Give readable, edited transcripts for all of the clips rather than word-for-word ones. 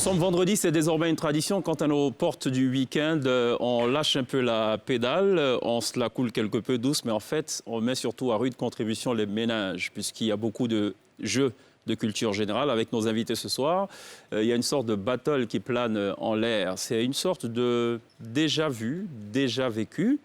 sommes vendredi, c'est désormais une tradition. Quant à nos portes du week-end, on lâche un peu la pédale, on se la coule quelque peu douce, mais en fait, on met surtout à rude contribution les ménages, puisqu'il y a beaucoup de jeux de culture générale. Avec nos invités ce soir, il y a une sorte de battle qui plane en l'air. C'est une sorte de déjà vu, déjà vécu.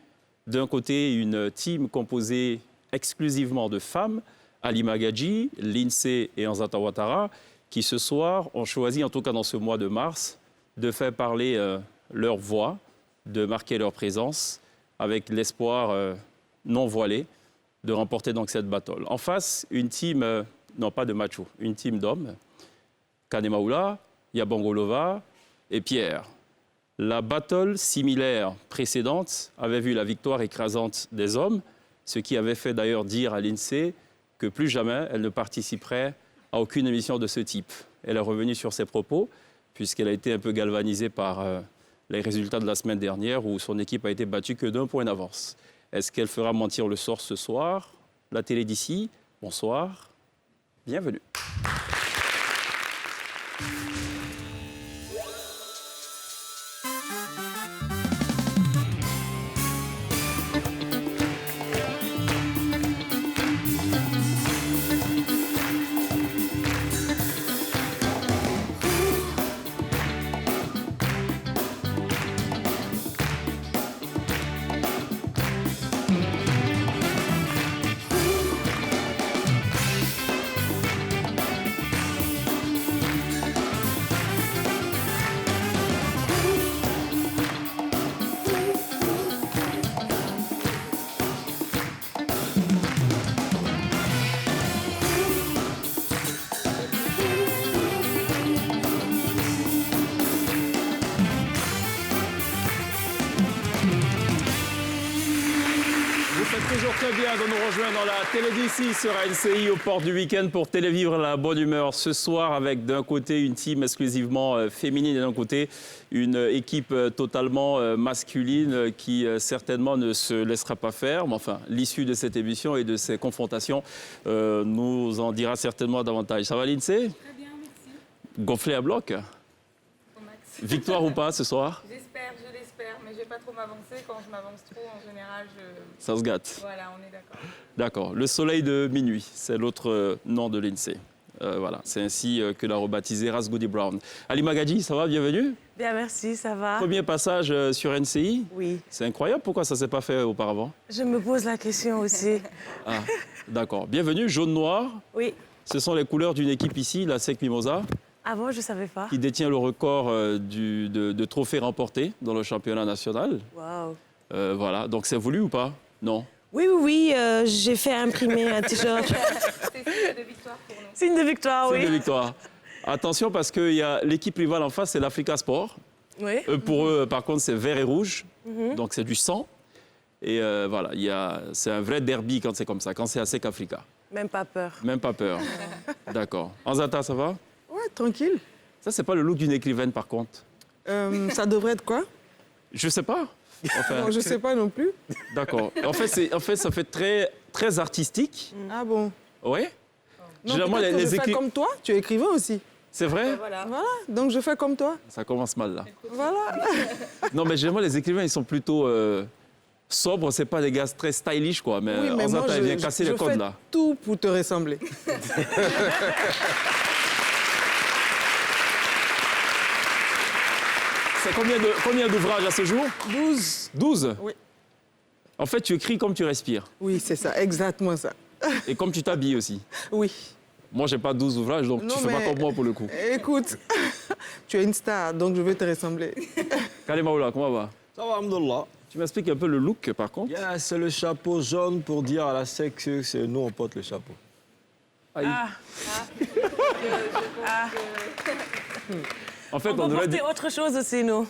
D'un côté, une team composée exclusivement de femmes, Halima Gadji, Lindsay et Anzata Ouattara, qui ce soir ont choisi, en tout cas dans ce mois de mars, de faire parler leur voix, de marquer leur présence, avec l'espoir non voilé de remporter donc cette battle. En face, une team, non pas de macho, une team d'hommes, Kanemaoula, Yabangolova et Pierre. La battle similaire précédente avait vu la victoire écrasante des hommes, ce qui avait fait d'ailleurs dire à Lindsay que plus jamais elle ne participerait à aucune émission de ce type. Elle est revenue sur ses propos, puisqu'elle a été un peu galvanisée par les résultats de la semaine dernière, où son équipe a été battue que d'un point d'avance. Est-ce qu'elle fera mentir le sort ce soir? La télé d'ici, bonsoir, bienvenue. Toujours très bien de nous rejoindre dans la télé d'ici sur LCI aux portes du week-end pour télévivre la bonne humeur ce soir avec d'un côté une team exclusivement féminine et d'un côté une équipe totalement masculine qui certainement ne se laissera pas faire. Mais enfin, l'issue de cette émission et de ces confrontations nous en dira certainement davantage. Ça va Lindsay? Très bien, merci. Gonflé à bloc? Au max. Victoire ou pas ce soir? J'espère, je l'espère, mais je ne vais pas trop m'avancer. Quand je m'avance trop, en général, Ça se gâte. Voilà, on est d'accord. D'accord. Le soleil de minuit, c'est l'autre nom de Lindsay. Voilà, c'est ainsi que l'a rebaptisé Rasgoody Brown. Halima Gadji, ça va? Bienvenue. Bien, merci, ça va. Premier passage sur NCI. Oui. C'est incroyable, pourquoi ça ne s'est pas fait auparavant? Je me pose la question aussi. Ah, d'accord. Bienvenue, jaune-noir. Oui. Ce sont les couleurs d'une équipe ici, la SEC Mimosa, Avant, je ne savais pas. qui détient le record de trophées remportés dans le championnat national. Waouh. Voilà, donc c'est voulu ou pas? Non. Oui, oui, oui, j'ai fait imprimer un t-shirt. C'est signe de victoire pour nous. Signe de victoire, C'est oui. une victoire. Attention parce qu'il y a l'équipe rivale en face, c'est l'Africa Sport. Oui. Pour eux, par contre, c'est vert et rouge, donc c'est du sang. Et voilà, c'est un vrai derby quand c'est comme ça, quand c'est à SEC Africa. Même pas peur. Même pas peur. D'accord. Anzata, ça va? Ouais, tranquille. Ça, c'est pas le look d'une écrivaine, par contre. Ça devrait être quoi? Je sais pas. Enfin, Non, je sais pas non plus. d'accord. En fait, ça fait très, très artistique. Ah bon? Oui. Non, Généralement, peut-être que je fais écri- comme toi, tu es écrivain aussi. C'est vrai? Voilà. Voilà, donc je fais comme toi. Ça commence mal, là. Voilà. Non, mais généralement, les écrivains, ils sont plutôt sobres. C'est pas des gars très stylish, quoi. Mais, Oui, mais moi, Anzata, elle vient casser les codes, fais là. tout pour te ressembler. C'est combien d'ouvrages à ce jour? 12. 12? Oui. En fait, tu écris comme tu respires. Oui, c'est ça, exactement ça. Et comme tu t'habilles aussi. Oui. Moi, j'ai pas 12 ouvrages, donc Non, tu fais pas mais- comme moi pour le coup. Écoute, tu es une star, donc je veux te ressembler. Kalemaoula, comment va? Ça va, Alhamdoulilah. Tu m'expliques un peu le look, par contre? Yeah, c'est le chapeau jaune pour dire à la SEC que c'est nous, on porte le chapeau. Aïe. Ah, En fait, on peut on aurait dû... porter autre chose aussi, nous.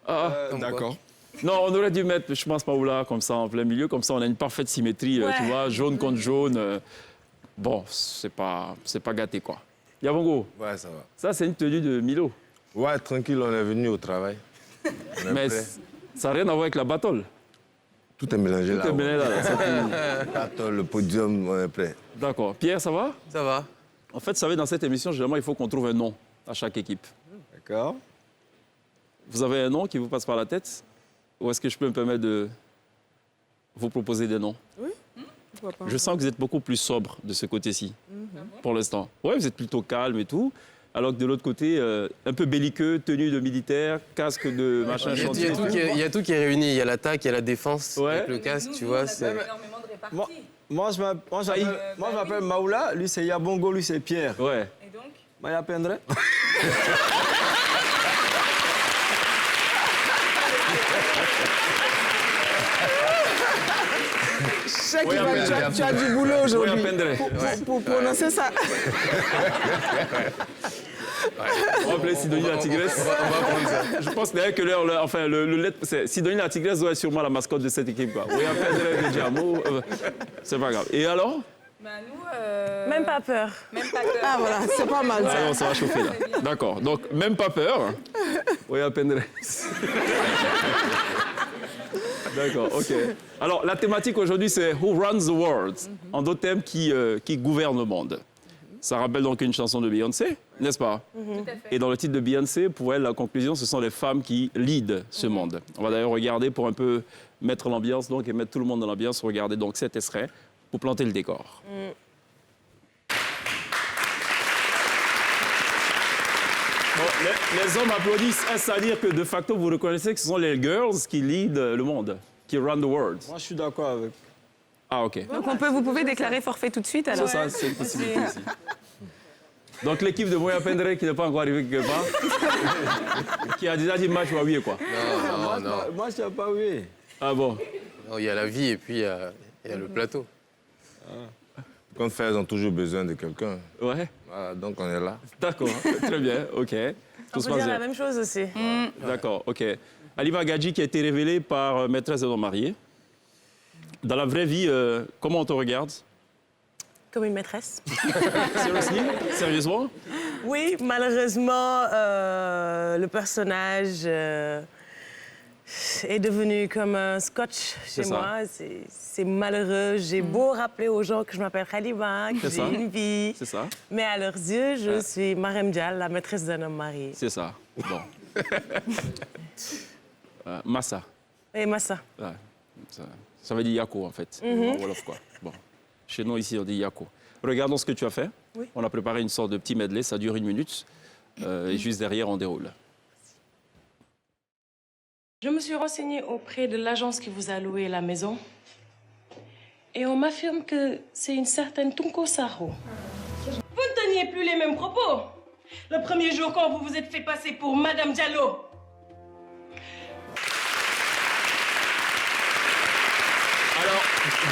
Ah, D'accord. non, on aurait dû mettre, je pense, Maoula, comme ça, en plein milieu. Comme ça, on a une parfaite symétrie, Ouais. tu vois, jaune contre jaune. Bon, c'est pas gâté, quoi. Yabongo, Ouais, ça va. ça, c'est une tenue de Milo. Ouais, tranquille, on est venu au travail. On est Mais prêt. ça n'a rien à voir avec la battle. Tout est mélangé là. Tout est mêlé là, c'est tout. Attends, le podium, on est prêt. D'accord. Pierre, ça va? Ça va. En fait, vous savez, dans cette émission, généralement, il faut qu'on trouve un nom à chaque équipe. D'accord. Vous avez un nom qui vous passe par la tête? Ou est-ce que je peux me permettre de vous proposer des noms? Pourquoi pas? Je sens que vous êtes beaucoup plus sobre de ce côté-ci, pour l'instant. Oui, vous êtes plutôt calme et tout. Alors que de l'autre côté, un peu belliqueux, tenue de militaire, casque de machin chantier. Il y a tout qui est réuni. Il y a l'attaque, il y a la défense, Ouais. avec le casque, Nous, tu on vois. a C'est... énormément de réparties. Moi, je m'appelle Maoula, lui c'est Yabongo, lui c'est Pierre. Ouais. Et donc, Maya Pendre. Je sais Oui, que tu as du boulot Oui, aujourd'hui à Pendre. pour prononcer ça. On va appeler Sidonie la tigresse. On va prendre ça. Je pense d'ailleurs que Sidonie la tigresse doit être sûrement la mascotte de cette équipe. Quoi. Oui, à Pendre de Diamo. C'est pas grave. Et alors? bah nous, Même pas peur. même pas peur. Ah voilà, c'est pas mal Ah ça. non, ça va chauffer là. D'accord. Donc, même pas peur. Oui, à Pendre. D'accord, ok. Alors, la thématique aujourd'hui, c'est Who Runs the World? En d'autres termes, qui gouverne le monde? Ça rappelle donc une chanson de Beyoncé, n'est-ce pas? Tout à fait. Et dans le titre de Beyoncé, pour elle, la conclusion, ce sont les femmes qui lead ce monde. On va d'ailleurs regarder pour un peu mettre l'ambiance donc, et mettre tout le monde dans l'ambiance. Regardez donc cet extrait pour planter le décor. Bon, les hommes applaudissent. Est-ce à dire que de facto, vous reconnaissez que ce sont les girls qui lead le monde, qui run the world? Moi, je suis d'accord avec. Ah, ok. Donc vous pouvez déclarer forfait tout de suite alors. Ça, c'est une possibilité aussi. Donc l'équipe de Moya Pendre qui n'est pas encore arrivée quelque part, qui a déjà dit match ou oui quoi. Non. Moi, je n'ai pas oui. Ah bon? Non, il y a la vie et puis il y a le plateau. Quand faire, ils ont toujours besoin de quelqu'un. Ouais, Voilà, donc on est là. d'accord, très bien, ok. On Tout se peut passe dire la bien. même chose aussi. D'accord, ok. Aliva Gadji qui a été révélée par maîtresse d'un homme marié. Dans la vraie vie, comment on te regarde? Comme une maîtresse. Seriously? Sérieusement? Oui, malheureusement, le personnage est devenu comme un scotch chez C'est ça. moi. C'est malheureux. J'ai beau rappeler aux gens que je m'appelle Khaliba, que C'est ça. j'ai une vie. C'est ça? Mais à leurs yeux, je suis Marem Dial, la maîtresse d'un homme marié. C'est ça. Bon. Massa. Et Massa. Ouais. Ça veut dire Yako, en fait, en Wolof, quoi. Bon. Chez nous, ici, on dit Yako. Regardons ce que tu as fait. Oui. On a préparé une sorte de petit medley, ça dure 1 minute. Et juste derrière, on déroule. Je me suis renseignée auprès de l'agence qui vous a loué la maison. Et on m'affirme que c'est une certaine Tunko Saro. Vous ne teniez plus les mêmes propos. Le premier jour, quand vous vous êtes fait passer pour Madame Diallo. Alors,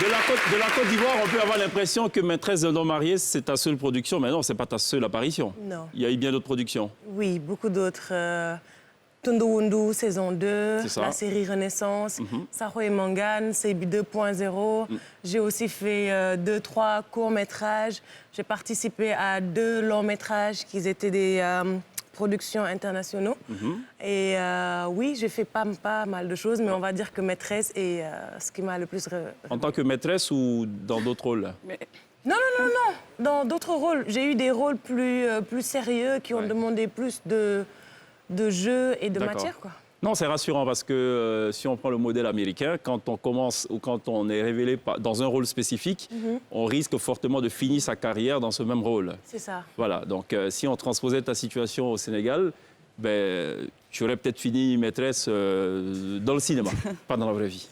de la Côte d'Ivoire, on peut avoir l'impression que Maîtresse d'un homme marié, c'est ta seule production. Mais non, c'est pas ta seule apparition. Non. Il y a eu bien d'autres productions. Oui, beaucoup d'autres. Tundu Wundu, saison 2, C'est ça. la série Renaissance, Saho et Mangane, Seibi 2.0. J'ai aussi fait 2-3 courts-métrages. J'ai participé à 2 longs-métrages qui étaient des productions internationaux. Et oui, j'ai fait pas mal de choses, mais on va dire que Maîtresse est ce qui m'a le plus... En tant que maîtresse ou dans d'autres rôles? Non. Dans d'autres rôles. J'ai eu des rôles plus sérieux qui ont demandé plus de jeu et de D'accord. matière, quoi. Non, c'est rassurant parce que si on prend le modèle américain, quand on commence ou quand on est révélé dans un rôle spécifique, on risque fortement de finir sa carrière dans ce même rôle. C'est ça. Voilà, donc si on transposait ta situation au Sénégal, ben, tu aurais peut-être fini maîtresse dans le cinéma, pas dans la vraie vie.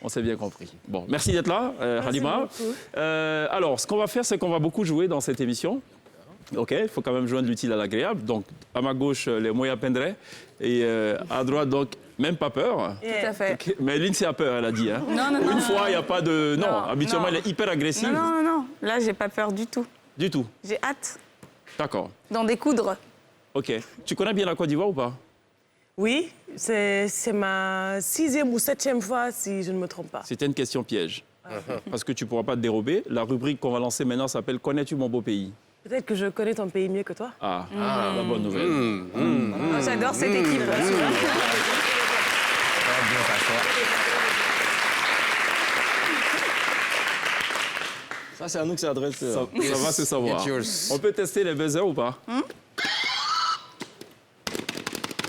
On s'est bien compris. Bon, merci d'être là, Halima. beaucoup. Alors, ce qu'on va faire, c'est qu'on va beaucoup jouer dans cette émission. OK, il faut quand même joindre l'utile à l'agréable. Donc, à ma gauche, les Moya Pendre. Et à droite, donc, même pas peur. Tout à fait. OK. Mais Lindsay a peur, elle a dit. Hein. Non. Une fois, il n'y a pas de... Non, habituellement, non. elle est hyper agressive. Non. Là, j'ai pas peur du tout. Du tout. J'ai hâte D'accord. d'en découdre. OK. Tu connais bien la Côte d'Ivoire ou pas? Oui, c'est ma 6e ou 7e fois, si je ne me trompe pas. C'était une question piège. Parce que tu ne pourras pas te dérober. La rubrique qu'on va lancer maintenant s'appelle « Connais-tu mon beau pays ?» Peut-être que je connais ton pays mieux que toi. Ah, la bonne nouvelle. Oh, j'adore cette équipe. Ça, c'est à nous que c'est adressé. Ça va se savoir. It's yours. On peut tester les buzzers ou pas?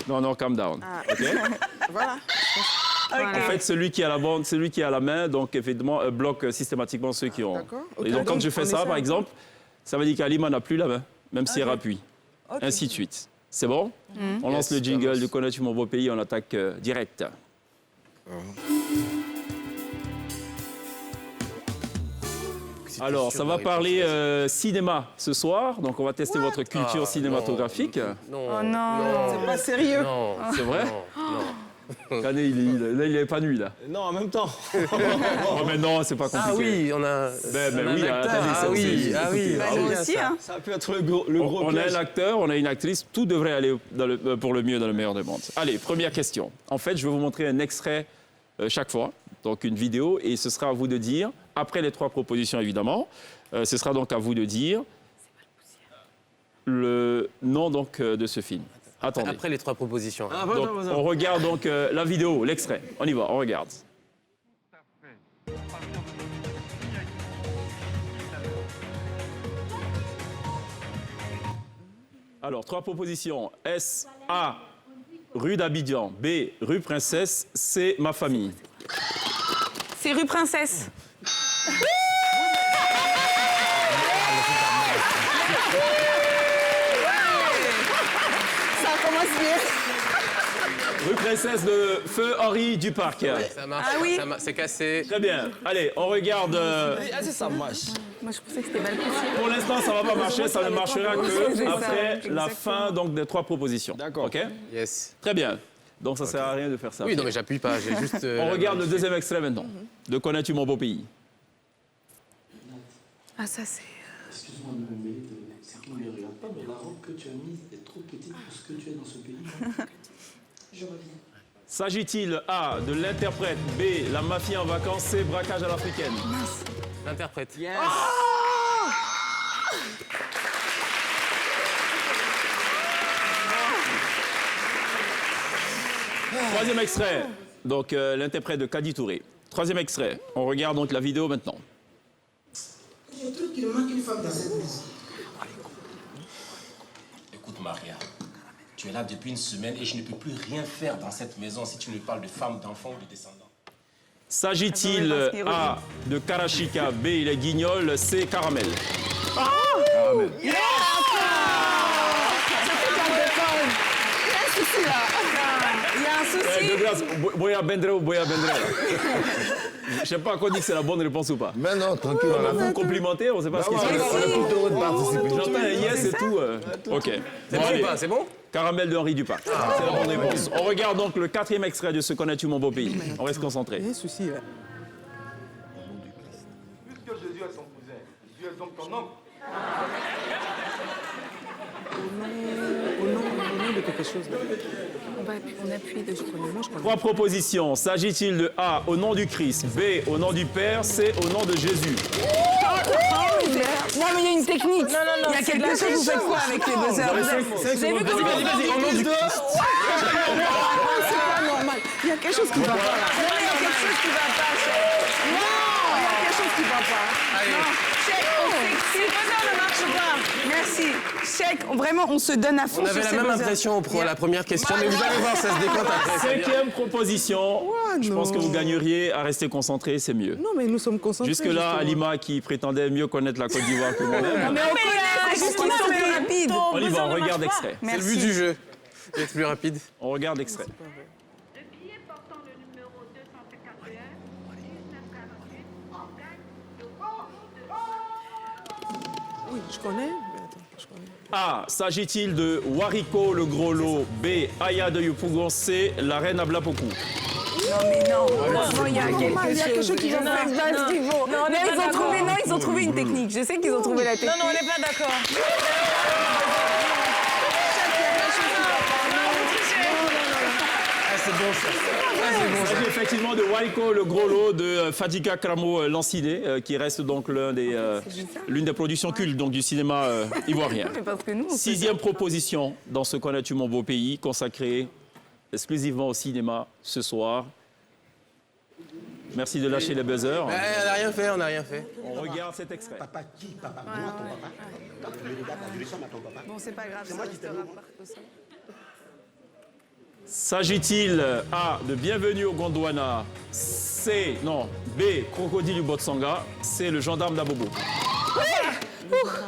Non, calm down. OK? Voilà. En fait, celui qui a la bande, celui qui a la main, donc effectivement, bloque systématiquement ceux qui ont. D'accord. Et Ok, donc, quand donc, je fais on ça, essaie. par exemple, ça veut dire qu'Alima n'a plus la main, même si elle appuie. Ainsi de suite. C'est bon? On lance le jingle de Connais-tu mon beau pays, on attaque direct. Alors, ça va parler cinéma ce soir, donc on va tester votre culture cinématographique. Non. Oh non. C'est pas sérieux. Non. C'est vrai? Non. Canet, là, il est épanoui, là. Non, en même temps. Oh, mais non, c'est pas compliqué. Ah oui, on a. Mais on a oui, un acteur. attendez, ah ça, oui, c'est- ah oui. écoutez, Bah, Ah nous oui, aussi, ça. hein. Ça peut être le gros On a piège. un acteur, on a une actrice, tout devrait aller pour le mieux dans le meilleur des mondes. Allez, première question. En fait, je vais vous montrer un extrait chaque fois, donc une vidéo, et ce sera à vous de dire, après les 3 propositions évidemment, ce sera donc à vous de dire le nom donc de ce film. Attendez. Après les 3 propositions. Ah, Donc, on regarde donc la vidéo, l'extrait. On y va, on regarde. Alors, 3 propositions. S, A, rue d'Abidjan. B, rue Princesse. C, ma famille. C'est rue Princesse. Ça commence bien. Rue Princesse de Feu Henri Duparc. Ça marche. Ah oui. C'est cassé. Très bien. Allez, on regarde. Ah, c'est ça marche. Moi, je pensais que c'était mal possible. Pour l'instant, ça ne va pas marcher. Ça ne marchera C'est que ça, après la exactement. fin donc, des 3 propositions. D'accord. OK? Yes. Très bien. Donc, ça ne sert à rien de faire ça. Oui, non, mais j'appuie pas. J'ai juste. On regarde le deuxième extrait maintenant. De Connais-tu mon beau pays? Ah, ça, c'est. Excuse-moi de me mêler de certains ne me regarde pas, mais la robe que tu as mise est trop petite pour ce que tu es dans ce pays. Je reviens. S'agit-il A, de l'interprète, B, la mafia en vacances, C, braquage à l'africaine? L'interprète. Yes. Troisième extrait, donc l'interprète de Kadi Touré. Troisième extrait, on regarde donc la vidéo maintenant. Je trouve qu'il manque une femme dans cette maison. Écoute, Maria, tu es là depuis une semaine et je ne peux plus rien faire dans cette maison si tu me parles de femmes, d'enfants ou de descendants. S'agit-il Attends, mais parce qu'il A, de Karachika, B, il est guignol, C, caramel? Il y a un souci. De grâce, Boya Bendre ou Boya Bendre? Je ne sais pas à quoi dit que c'est la bonne réponse ou pas. Mais non, tranquille, On on a a vous complimenter, on ne sait pas ce qui se on est passe. tout heureux de participer. J'entends un yes et tout. OK. C'est Bon, bon allez. ou pas? C'est bon? Caramel de Henri Duparc. C'est la bonne réponse. On regarde donc le 4e extrait de Ce Connais-tu mon beau pays. On reste concentré. Il y a un souci, là. Puisque Jésus est son cousin, Dieu est donc ton oncle. Au nom de quelque chose. Là. On appuie dessus. Moi, je connais. 3 propositions. S'agit-il de A, au nom du Christ, B, au nom du Père, C, au nom de Jésus? Non, mais il y a une technique. Non, non, non, Il y a c'est quelque de la chose, vous faites quoi avec les buzzers? Vous avez vu comment Vas-y, vas-y, au nom du Christ. C'est pas normal. Il y a quelque chose qui va pas. Non, il y a quelque chose qui va pas, chef. Non, il y a quelque chose qui va pas. Allez. Non, chef, si le buzzer ne marche pas, merci. Chèque, vraiment, on se donne à fond On sur avait la ces même buzzers. impression pour la première question, mais vous allez voir, ça se décompte après. 5e proposition. Je pense que vous gagneriez à rester concentré, c'est mieux. Non, mais nous sommes concentrés. Jusque-là, justement. Alima, qui prétendait mieux connaître la Côte d'Ivoire que moi-même. Mais on connaît, c'est juste qu'ils sont plus rapides. On y va, on regarde extrait. C'est le but du jeu. D'être plus rapide. On regarde extrait. Le billet portant le numéro 251, 1948, gagne le Oui, je connais. Mais attends, je connais. A. S'agit-il de Wariko le gros lot? B. Aya de Yupougon? C. La reine à Blapoku? Non, mais non, franchement, il y a quelque chose qui va pas à ce niveau. Non, on n'est pas d'accord. Ils ont trouvé une technique. Je sais qu'ils ont trouvé la technique. Non, non, on n'est pas d'accord. Ah, c'est bon ça. Ah, c'est bon Il ça. s'agit effectivement de Wariko le gros lot de Fadika Kramo Lanciné, qui reste donc l'une des productions cultes donc, du cinéma ivoirien. Mais parce que nous, on fait 6e proposition dans Ce Connais-tu mon beau pays, consacrée exclusivement au cinéma ce soir. Merci de lâcher les buzzers. On n'a rien fait, on n'a rien fait. On regarde cet extrait. Papa qui? Papa, moi, ton papa. Tu me regardes, tu ressembles à ton papa. Bon, c'est pas grave, C'est moi qui te restera demande. pas au sol. S'agit-il A, de Bienvenue au Gondwana, B, Crocodile du Botsanga, C, le gendarme d'Abobo?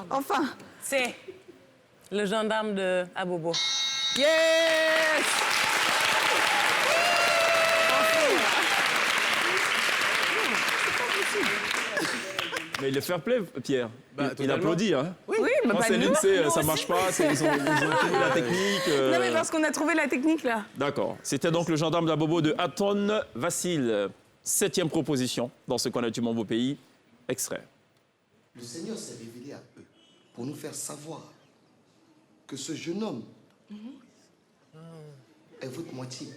Enfin. C'est le gendarme de Abobo. Yes! Mais il est fair play, Pierre. Il totalement. applaudit, hein. Oui, mais Quand pas Céline, nous. ça marche pas, ils ont trouvé la technique. Non, mais parce qu'on a trouvé la technique, là. D'accord. C'était donc le gendarme d'Abobo de Aton Vassil. 7e proposition dans ce qu'on a du mon beau pays. Extrait. Le Seigneur s'est révélé à eux pour nous faire savoir que ce jeune homme est votre moitié.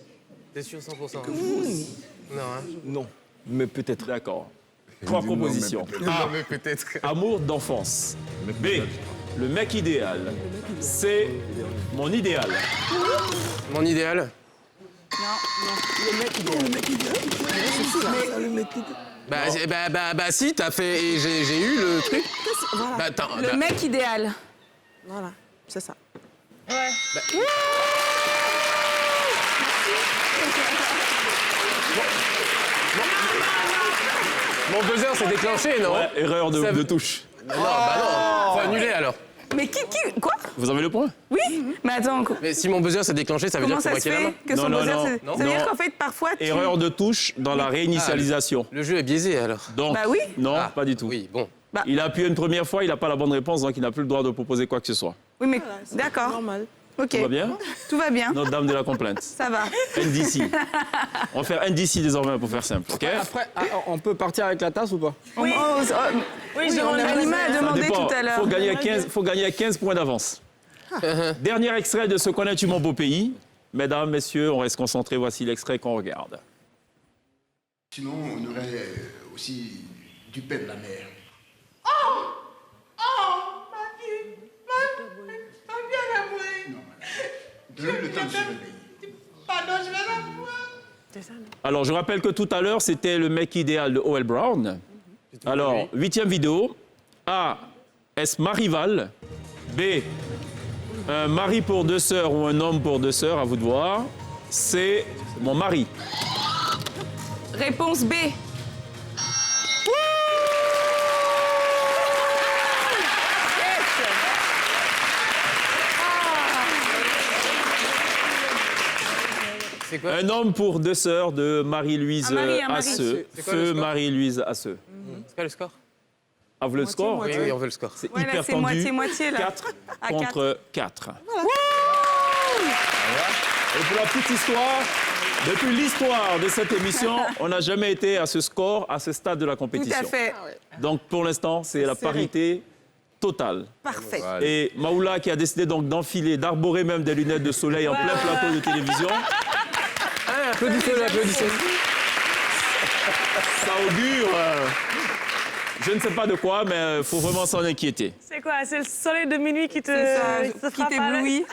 T'es sûr 100%? Que vous aussi. Non, hein? Non, mais peut-être. D'accord. 3 propositions. Non, mais peut-être. Amour d'enfance. B, le mec idéal. C, mon idéal. Mon idéal? Bah si, t'as fait... et j'ai eu le truc. Voilà. Bah, attends, Le mec idéal. Voilà, c'est ça. Ouais. Mon buzzer s'est déclenché, non? Ouais, erreur Ça- de touche. Non, bah non. Faut annuler, alors. Mais qui... Quoi? Vous avez le point? Oui? Mais attends, Mais si mon buzzer s'est déclenché, ça veut comment dire ça que se c'est moi qui ai la fait main? que son Non, buzzer... non, c'est- non. Ça veut dire Non. qu'en fait, parfois, tu... Erreur de touche dans la réinitialisation. Le jeu est biaisé, alors. Donc, Bah oui. non, Ah, pas du tout. Oui, bon. Bah. Il a appuyé une première fois, il n'a pas la bonne réponse, donc il n'a plus le droit de proposer quoi que ce soit. Oui, mais... C'est D'accord. normal. OK. Tout va bien? Tout va bien. Notre dame de la complainte. Ça va. NDC. On va faire NDC désormais pour faire simple, OK? Après, on peut partir avec la tasse ou pas? Oui. Oui, je demande Anima a Ça demandé dépend. tout à l'heure. Faut gagner à 15 points d'avance. Dernier extrait de Ce qu'on est mon beau pays. Mesdames, messieurs, on reste concentrés. Voici l'extrait qu'on regarde. Sinon, on aurait aussi du pain de la mer. Donne le temps de se réveiller. Alors, je rappelle que tout à l'heure, c'était le mec idéal de O.L. Brown. Alors, 8e vidéo. A. Est-ce ma rivale? B. Un mari pour 2 sœurs ou un homme pour 2 sœurs, à vous de voir. C. Mon mari. Réponse B. C'est quoi? Un homme pour 2 sœurs de Marie-Louise Un mari. Asseux. C'est quoi le Feu score? Marie-Louise Asseux. C'est quoi le score? Ah, vous le score? Oui, oui, on veut le score. C'est Ouais, là, hyper c'est tendu. moitié-moitié, là. 4 À contre 4. Et pour la petite histoire, depuis l'histoire de cette émission, on n'a jamais été à ce score, à ce stade de la Tout compétition. à fait. Donc pour l'instant, c'est la parité totale. Parfait. Et Maoula qui a décidé donc d'enfiler, d'arborer même des lunettes de soleil en plein plateau de télévision, Ah, applaudissez-le, applaudissez. ça augure, je ne sais pas de quoi, mais il faut vraiment s'en inquiéter. C'est quoi? C'est le soleil de minuit qui te, C'est ça, qui te qui frappe à l'œil? t'éblouit.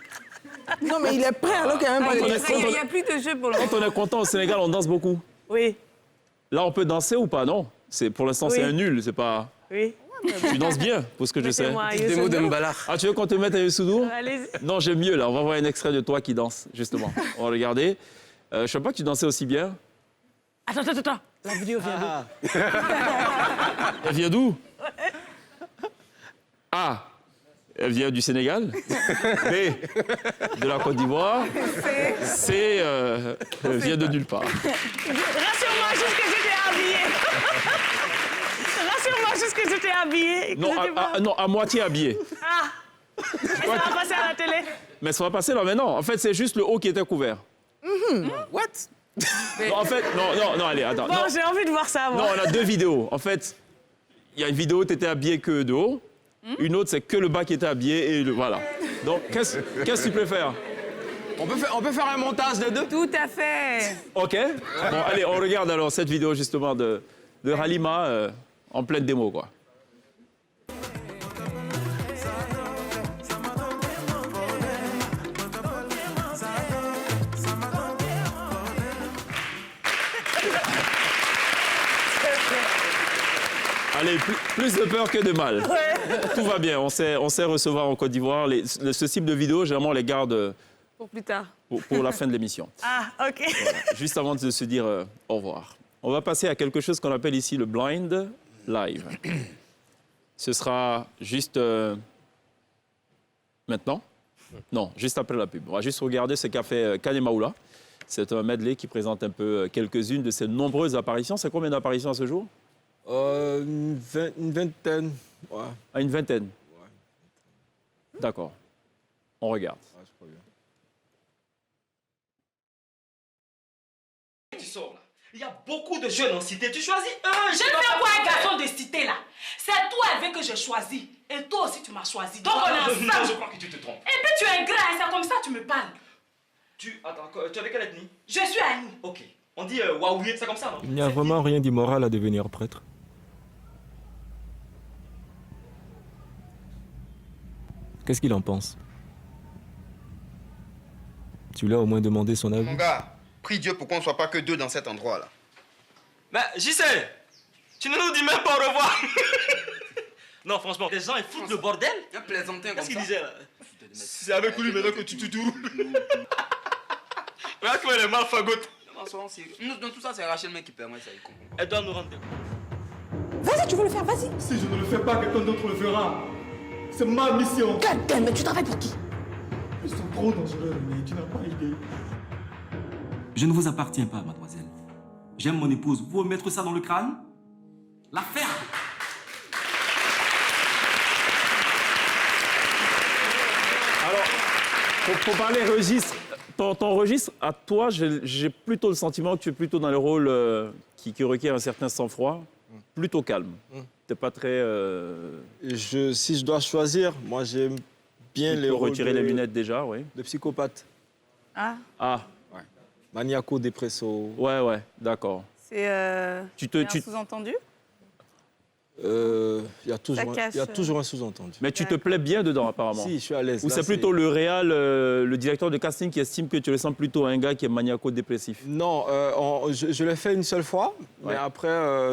Non, mais il est prêt alors qu'il n'y a même pas Il de n'y question. a plus de jeu pour le moment. Quand on est content au Sénégal, on danse beaucoup. Oui, Là, on peut danser ou pas? Non. Pour l'instant, c'est Oui. un nul. C'est pas. oui. Tu danses bien, pour ce que je sais. Mettez-moi un Petite démo de Youssou. Mbalar. Ah, tu veux qu'on te mette à Youssou? Allez-y. Non, j'aime mieux, là. On va voir un extrait de toi qui danse, justement. On va regarder. Je ne sais pas que tu dansais aussi bien. Attends. La vidéo vient d'où? Elle vient d'où? A. Elle vient du Sénégal. B. De la Côte d'Ivoire. C. Elle vient de nulle part. Rassure-moi juste que j'étais habillée. Rassure-moi juste que j'étais habillée. et que Non, j'étais pas- non, à moitié habillée. Et ça va passer à la télé. Mais ça va passer là maintenant. En fait, c'est juste le haut qui était couvert. What? Non, en fait, non, allez, attends. Bon, Non. j'ai envie de voir ça, moi. Non, on a 2 vidéos. En fait, il y a une vidéo où tu étais habillé que de haut. Une autre, c'est que le bas qui était habillé et voilà. Donc, qu'est-ce que tu préfères? On peut faire un montage des deux? Tout à fait. OK. Bon, allez, on regarde alors cette vidéo justement de Halima en pleine démo, quoi. Allez, plus de peur que de mal. Tout va bien, on sait recevoir en Côte d'Ivoire. Ce type de vidéo, généralement, on les garde Pour plus tard. pour la fin de l'émission. Ah, OK. Voilà, juste avant de se dire au revoir. On va passer à quelque chose qu'on appelle ici le blind live. Ce sera juste maintenant. Non, juste après la pub. On va juste regarder ce qu'a fait Kane Maoula. C'est un medley qui présente un peu quelques-unes de ses nombreuses apparitions. C'est combien d'apparitions à ce jour? Une vingtaine. Ouais. À une vingtaine. D'accord. On regarde. Tu sors là. Il y a beaucoup de jeunes en cité. Tu choisis un. Je fais quoi un garçon de cité là? C'est toi avec que j'ai choisi. Et toi aussi tu m'as choisi. Donc on est ensemble. Non, je crois que tu te trompes. Et puis tu es ingrat, c'est comme ça que tu me parles. Attends, tu es avec quelle ethnie? Je suis Annie. Ok. On dit waouh, c'est comme ça, non? Il n'y a vraiment rien d'immoral à devenir prêtre. Qu'est-ce qu'il en pense? Tu l'as au moins demandé son avis? Mon gars, prie Dieu pour qu'on ne soit pas que deux dans cet endroit-là. Mais JC, tu ne nous dis même pas au revoir. Non, franchement, les gens ils foutent le bordel. Un plaisantin comme ça. Qu'est-ce qu'il disait là? C'est avec lui maintenant que tu tout. Regarde comment elle est mal fagote. Dans tout ça, c'est Rachel même qui permet ça. Elle doit nous rendre. Vas-y, tu veux le faire, vas-y. Si je ne le fais pas, quelqu'un d'autre le fera. C'est ma mission. Mais tu travailles pour qui? Ils sont trop dangereux, mais tu n'as pas idée. Je ne vous appartiens pas, mademoiselle. J'aime mon épouse. Vous mettre ça dans le crâne? La ferme. Alors, pour parler registre, ton registre, à toi, j'ai plutôt le sentiment que tu es plutôt dans le rôle qui requiert un certain sang-froid, plutôt calme. Tu n'es pas très... Si je dois choisir, moi j'aime bien les rôles retirer les lunettes déjà, oui. De psychopathe. Ah. Ah. Ouais. Maniaco-dépresso. Ouais, d'accord. C'est un sous-entendu? Il y a toujours un sous-entendu. Mais tu te plais bien dedans, apparemment. Si, je suis à l'aise. Ou Là, c'est plutôt le réal, le directeur de casting qui estime que tu ressembles plutôt à un gars qui est maniaco-dépressif? Non, je l'ai fait une seule fois. Mais après,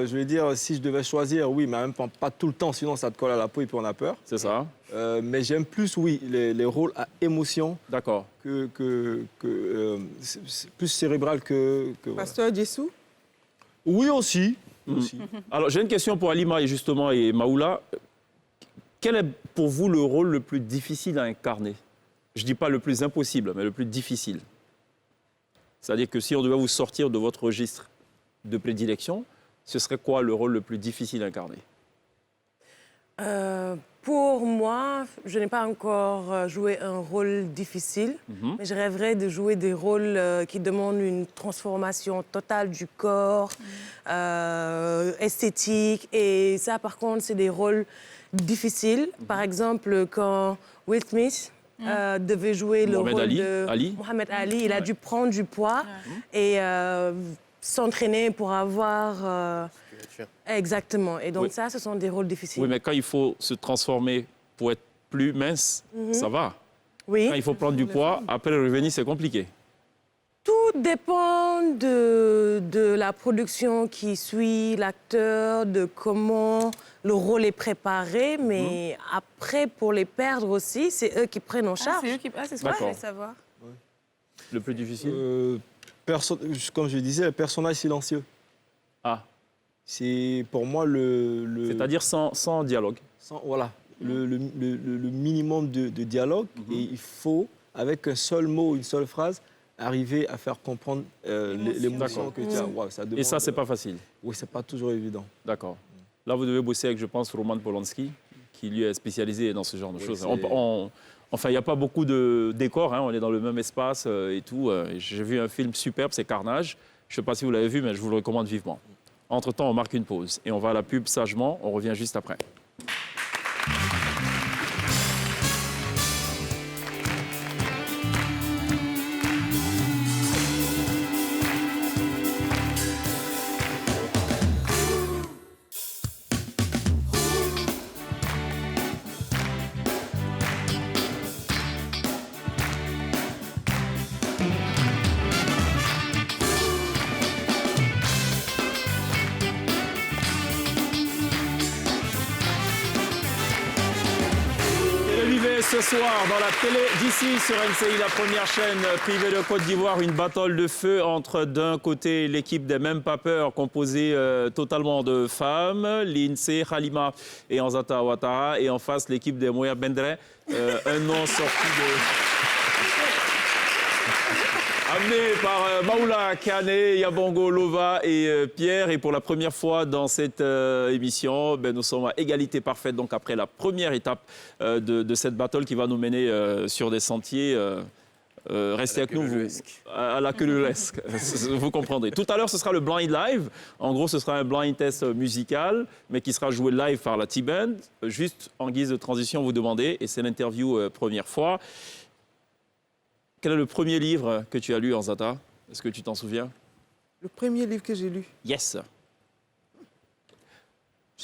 je vais dire, si je devais choisir, oui, mais même pas tout le temps, sinon ça te colle à la peau et puis on a peur. C'est ça. Mais j'aime plus, oui, les rôles à émotion. D'accord. C'est plus cérébral que Pasteur Djessou? Oui, aussi. Alors, j'ai une question pour Alima justement et Maoula. Quel est pour vous le rôle le plus difficile à incarner? Je ne dis pas le plus impossible, mais le plus difficile. C'est-à-dire que si on devait vous sortir de votre registre de prédilection, ce serait quoi le rôle le plus difficile à incarner? Pour moi, je n'ai pas encore joué un rôle difficile, mais je rêverais de jouer des rôles qui demandent une transformation totale du corps, esthétique. Et ça, par contre, c'est des rôles difficiles. Par exemple, quand Will Smith devait jouer le rôle de Mohamed Ali, il a dû prendre du poids et s'entraîner pour avoir... Exactement. Et donc ça, ce sont des rôles difficiles. Oui, mais quand il faut se transformer pour être plus mince, ça va. Oui. Quand il faut prendre du poids, après revenir, c'est compliqué. Tout dépend de la production qui suit l'acteur, de comment le rôle est préparé. Mais après, pour les perdre aussi, c'est eux qui prennent en charge. C'est ce que je voulais savoir. Le plus difficile comme je disais, le personnage silencieux. Ah. C'est pour moi le... C'est-à-dire sans dialogue. Voilà, le minimum de dialogue. Et il faut, avec un seul mot, une seule phrase, arriver à faire comprendre l'émotion que tu as. Wow, ça demande, et ça, c'est pas facile? Oui, c'est pas toujours évident. D'accord. Là, vous devez bosser avec, je pense, Roman Polanski, qui lui est spécialisé dans ce genre de choses. Enfin, il n'y a pas beaucoup de décors, hein, on est dans le même espace et tout. J'ai vu un film superbe, c'est Carnage. Je ne sais pas si vous l'avez vu, mais je vous le recommande vivement. Entre-temps, on marque une pause et on va à la pub sagement. On revient juste après. soir, dans la télé d'ici sur NCI, la première chaîne privée de Côte d'Ivoire, une bataille de feu entre d'un côté l'équipe des Même Pas Peur, composée totalement de femmes, Lindsay, Halima et Anzata Ouattara, et en face l'équipe des Moya Bendre, un nom sorti de... Amené par Maoula Kane, Yabongo Lova et Pierre. Et pour la première fois dans cette émission, nous sommes à égalité parfaite. Donc après la première étape de cette battle qui va nous mener sur des sentiers. Restez avec nous, à la queue de l'esque. Vous comprendrez. Tout à l'heure, ce sera le blind live. En gros, ce sera un blind test musical, mais qui sera joué live par la T-Band. Juste en guise de transition, vous demandez, et c'est l'interview première fois. Quel est le premier livre que tu as lu, Anzata? Est-ce que tu t'en souviens? Le premier livre que j'ai lu? Yes.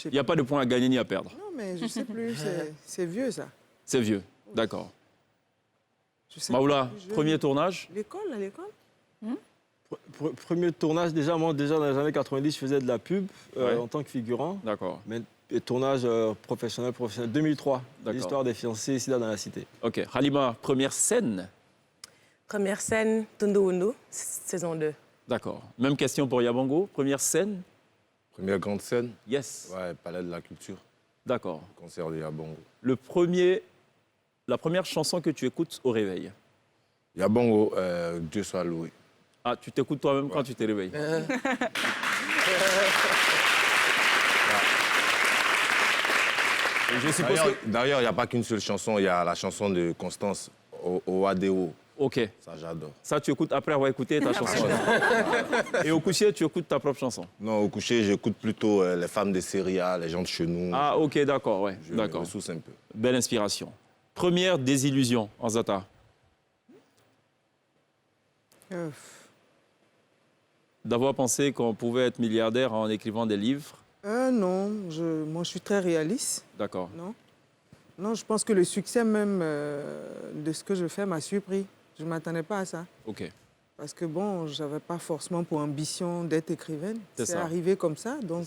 Il n'y a pas de point à gagner ni à perdre. Non, mais je ne sais plus. C'est vieux, ça. C'est vieux, d'accord. Maoula, premier tournage? L'école, à l'école. Premier tournage, déjà, moi, déjà dans les années 90, je faisais de la pub en tant que figurant. D'accord. Mais tournage professionnel, 2003. L'histoire des fiancés ici, là, dans la cité. OK. Halima, première scène? Première scène, Tundu Wundu, saison 2. D'accord. Même question pour Yabongo. Première scène? Première grande scène? Yes. Ouais, Palais de la Culture. D'accord. Concert de Yabongo. La première chanson que tu écoutes au réveil? Yabongo, Dieu soit loué. Ah, tu t'écoutes toi-même quand tu te réveilles? D'ailleurs, il n'y a pas qu'une seule chanson, il y a la chanson de Constance, Oadeo. OK. Ça, j'adore. Ça, tu écoutes après avoir écouté ta chanson. Et au coucher, tu écoutes ta propre chanson? Non, au coucher, j'écoute plutôt les femmes de Seria, les gens de chez nous. Ah, OK, d'accord, ouais. D'accord. Je ressource un peu. Belle inspiration. Première désillusion, Anzata? D'avoir pensé qu'on pouvait être milliardaire en écrivant des livres? Non, moi je suis très réaliste. D'accord. Non, je pense que le succès même de ce que je fais m'a surpris. Je ne m'attendais pas à ça. OK. Parce que bon, je n'avais pas forcément pour ambition d'être écrivaine. C'est arrivé comme ça, donc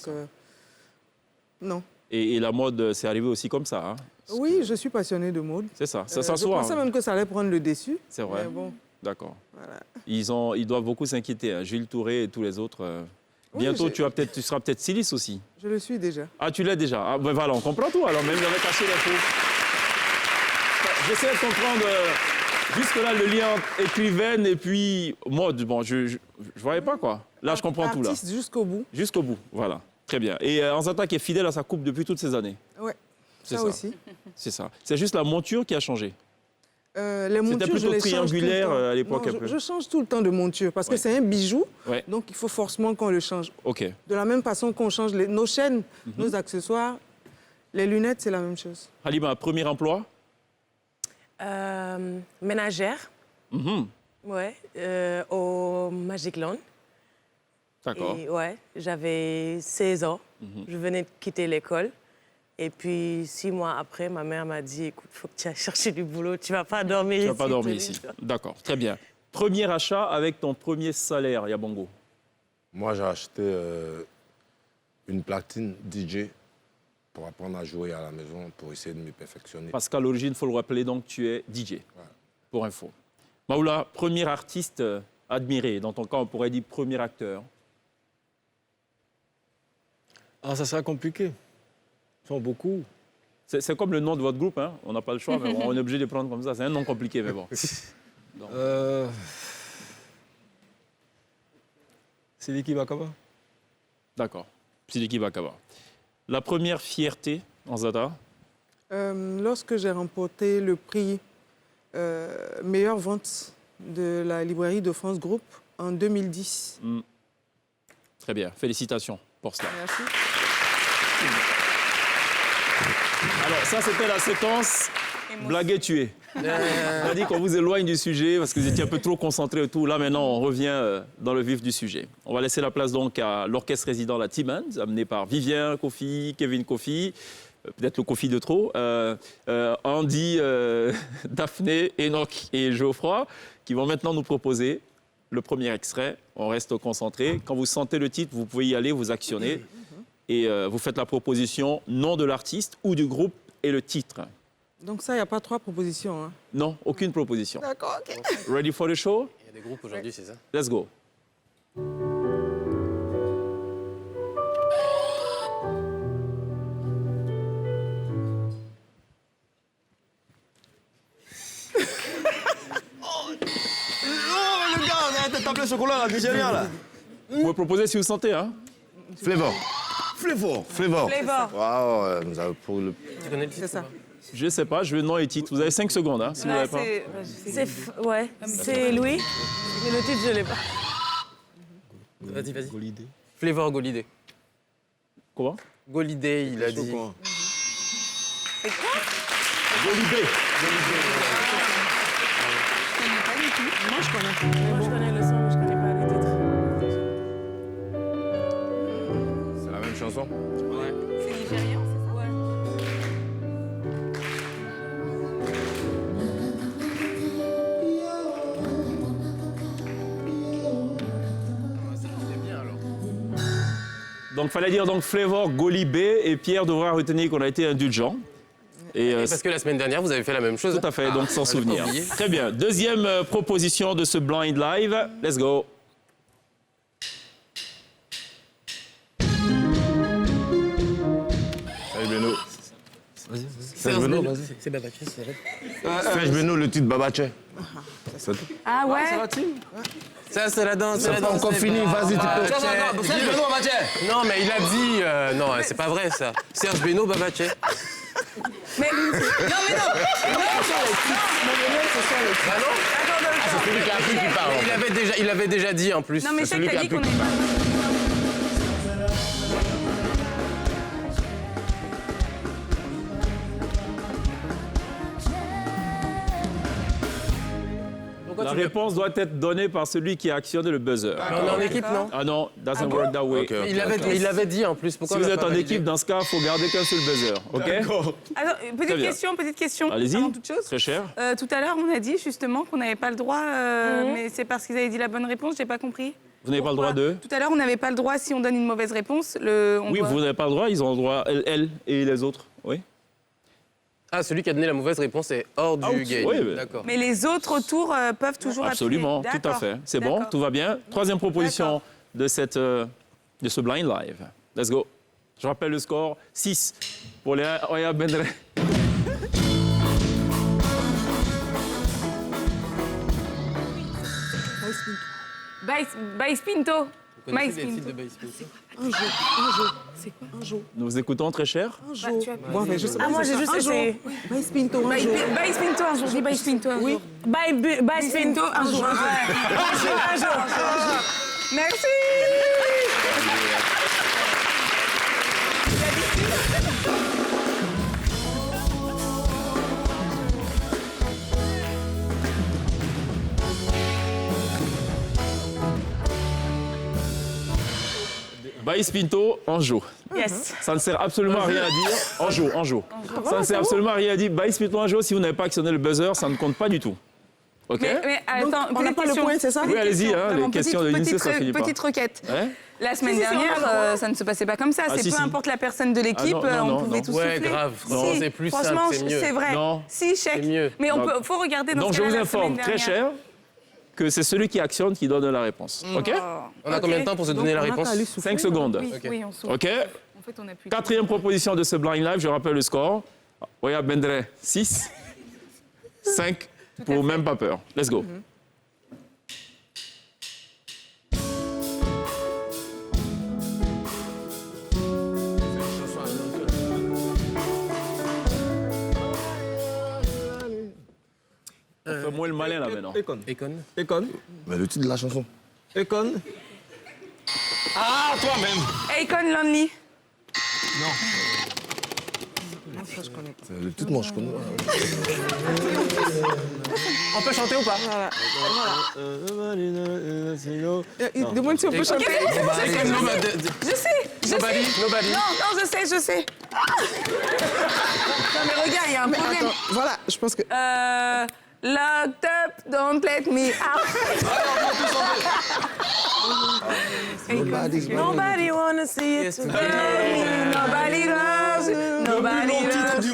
non. Et la mode, c'est arrivé aussi comme ça, hein? Oui, je suis passionnée de mode. C'est ça, ça Je s'assoit. pensais même que ça allait prendre le dessus. C'est vrai. Mais bon. D'accord. Voilà. Ils doivent beaucoup s'inquiéter, hein. Gilles Touré et tous les autres. Bientôt, tu seras peut-être styliste aussi. Je le suis déjà. Ah, tu l'es déjà? Ah, ben voilà, on comprend tout. Alors, même j'avais caché l'info. J'essaie de comprendre jusque-là le lien entre écrivaine et puis mode. Bon, je ne voyais pas, quoi. Là, je comprends tout, là. Artiste jusqu'au bout. Jusqu'au bout, voilà. Très bien. Et Anzata qui est fidèle à sa coupe depuis toutes ces années. Oui, ça aussi. C'est ça. C'est juste la monture qui a changé. Les montures, c'était plutôt triangulaire à l'époque un peu. Je change tout le temps de monture parce que c'est un bijou, donc il faut forcément qu'on le change. OK. De la même façon qu'on change nos chaînes, nos accessoires, les lunettes, c'est la même chose. Halima, premier emploi? Ménagère. Ouais, au Magic Land. D'accord. Ouais, j'avais 16 ans. Je venais de quitter l'école. Et puis, 6 mois après, ma mère m'a dit, écoute, il faut que tu ailles chercher du boulot, tu ne vas pas dormir ici. Tu ne vas pas dormir ici. D'accord, très bien. Premier achat avec ton premier salaire, Yabongo? Moi, j'ai acheté une platine DJ pour apprendre à jouer à la maison, pour essayer de me perfectionner. Parce qu'à l'origine, il faut le rappeler, donc tu es DJ, pour info. Maoula, premier artiste admiré, dans ton cas, on pourrait dire premier acteur. Ah, ça sera compliqué. Ils sont beaucoup. C'est comme le nom de votre groupe, hein? On n'a pas le choix, mais on est obligé de prendre comme ça. C'est un nom compliqué, mais bon. Sidiki Bakaba. D'accord, Sidiki Bakaba. La première fierté, Anzata? Lorsque j'ai remporté le prix meilleure vente de la librairie de France Group en 2010. Très bien, félicitations pour cela. Merci. Alors, ça, c'était la séquence blaguer tuer. On a dit qu'on vous éloigne du sujet parce que vous étiez un peu trop concentré et tout. Là, maintenant, on revient dans le vif du sujet. On va laisser la place donc à l'orchestre résident, la T-Band, amené par Vivien Kofi, Kevin Kofi, peut-être le Kofi de trop, Andy, Daphné, Enoch et Geoffroy, qui vont maintenant nous proposer le premier extrait. On reste concentré. Quand vous sentez le titre, vous pouvez y aller, vous actionner. Et vous faites la proposition, nom de l'artiste ou du groupe et le titre. Donc ça, il n'y a pas 3 propositions. Hein. Non, aucune proposition. D'accord, OK. Ready for the show? Il y a des groupes aujourd'hui, c'est ça? Let's go. Oh, le gars, arrête de taper le chocolat, là, nigérien, là. Vous pouvez proposer si vous sentez, hein? Flavor. Flavor. Waouh, nous avons pour le... Tu connais le titre? C'est ça. Je sais pas, je veux nom et titre. Vous avez 5 secondes, hein, si vous n'avez pas. Ouais, c'est Louis. Mais le titre, je l'ai pas. Vas-y. Flavor Golidé. Comment? Golidé, il a dit. C'est quoi? Golidé. Moi, je connais pas. Moi, je connais le son, mais je connais pas le titre. C'est la même chanson? C'est nigérian, c'est ça? Ouais. Donc, fallait dire donc Flavor, Golibé, et Pierre devra retenir qu'on a été indulgent. Et parce que la semaine dernière, vous avez fait la même chose. Tout à fait, donc sans j'avais souvenir. pas oublié. Très bien. Deuxième proposition de ce blind live. Let's go. Serge Beno. Serge Beno, c'est Babache, c'est vrai. Serge Beno, le titre Babache. Ah ouais? Ça, c'est la danse. C'est pas encore fini, vas-y, tu peux. Serge Beno, Babache. Non, mais il a dit... non, c'est pas vrai, ça. Serge Beno, Babache. Mais non, mais non. C'est celui qui a appris qui parle. Il avait déjà dit, en plus. Non, mais C'est Chèque celui qui a a dit appris qu'on qui est parle. La réponse doit être donnée par celui qui a actionné le buzzer. On est en équipe, non? Ah non, doesn't work that way. Il l'avait dit, en plus. Pourquoi Si on vous l'a êtes pas en validé? équipe, dans ce cas, il faut garder qu'un seul buzzer, OK? Alors, Très bien. petite question. Allez-y. Avant toute chose. Très cher. Tout à l'heure, on a dit justement qu'on n'avait pas le droit, mais c'est parce qu'ils avaient dit la bonne réponse, j'ai pas compris. Vous n'avez pas le droit de... Tout à l'heure, on n'avait pas le droit, si on donne une mauvaise réponse, Oui, vous n'avez pas le droit, ils ont le droit, elle et les autres, oui. Ah, celui qui a donné la mauvaise réponse est hors du game. Oui, mais- D'accord. Mais les autres tours peuvent toujours Absolument, appuyer. tout à fait. C'est bon, D'accord. tout va bien. Troisième proposition de ce blind live. Let's go. Je rappelle le score, 6 pour les Oya Bendre. Baïs Pinto. Vous connaissez Baïs les titres Pinto. de Baïs Pinto? Un jour. C'est quoi? Un jour. Nous vous écoutons, très cher. Un jour. Bon, mais je sais pas. Ah, moi, c'est j'ai ça. juste Un jour. essayé. Baïs Pinto, un jour. Baïs Pinto un jour. Dis Baïs Pinto un jour. Baïs Pinto, un jour. Un jour. Merci. Baïs Pinto, en joue. Yes. Ça ne sert absolument à rien à dire. En joue. Ça ne sert absolument à rien à dire. Baïs Pinto, en joue. Si vous n'avez pas actionné le buzzer, ça ne compte pas du tout. OK? Mais attends, on n'a pas le point, c'est ça? Oui, allez-y, hein, les questions de lycée, ça finit pas. Petite requête. Ouais. La semaine dernière, ça ne se passait pas comme ça. Ah, C'est si, peu si. importe la personne de l'équipe, Ah, non, on pouvait non. tous Ouais, souffler. grave. Si, Non, c'est plus simple, franchement, c'est mieux. c'est vrai. Non. Si, chèque. C'est mieux. Mais Non. faut regarder dans Donc, ce je cas-là vous la informe, semaine très dernière. cher, que c'est celui qui actionne qui donne la réponse. OK? On a combien de temps pour se donner la réponse? 5 secondes. Oui, on souffle. OK? En fait, on appuie. Quatrième proposition de ce blind live, je rappelle le score. Oya Bendre, 6. 5 pour même pas peur. Let's go. On fait moins le malin là maintenant. Econ. Mais le titre de la chanson. Econ. Ah, toi-même. Akon Lonely. C'est le titre, moi, je connais. On peut chanter ou pas? Demande si on peut chanter. Je sais. Nobody. Non, je sais. Non, mais regarde, il y a un Mais problème. attends, voilà, je pense que... Locked up, don't let me out. Nobody wanna see it together. Nobody loves you. Nobody loves you.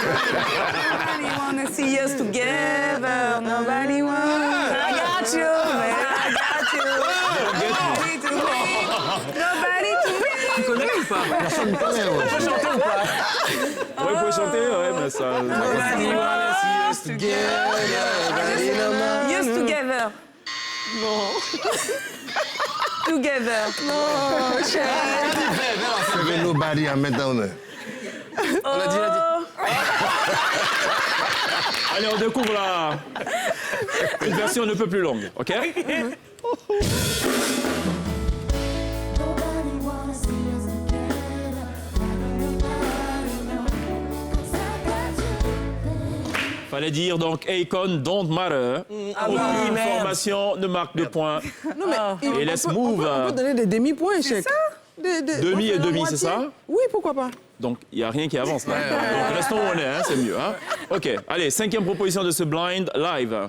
Nobody wanna see us together. Nobody wanna. I got you, man. I got you. Nobody to me. Nobody to me. Tu connais ou pas? Personne ne connaît. Tu peux chanter ou pas? Ouais, vous pouvez chanter, ouais, mais ça. Nobody wanna see us together. Us together. Non. Together. Non, Seven nobody à mettre down there. On l'a dit, Allez, on découvre une version un peu plus longue, ok? Fallait dire donc Akon, Don't Matter. Aucune formation ne marque de points. Non, mais Et laisse move. On peut donner des demi-points, chèque. Demi et demi, c'est ça? Oui, pourquoi pas? Donc, il n'y a rien qui avance là. Donc, restons où on est, hein, c'est mieux. Hein? OK, allez, 5e proposition de ce blind live.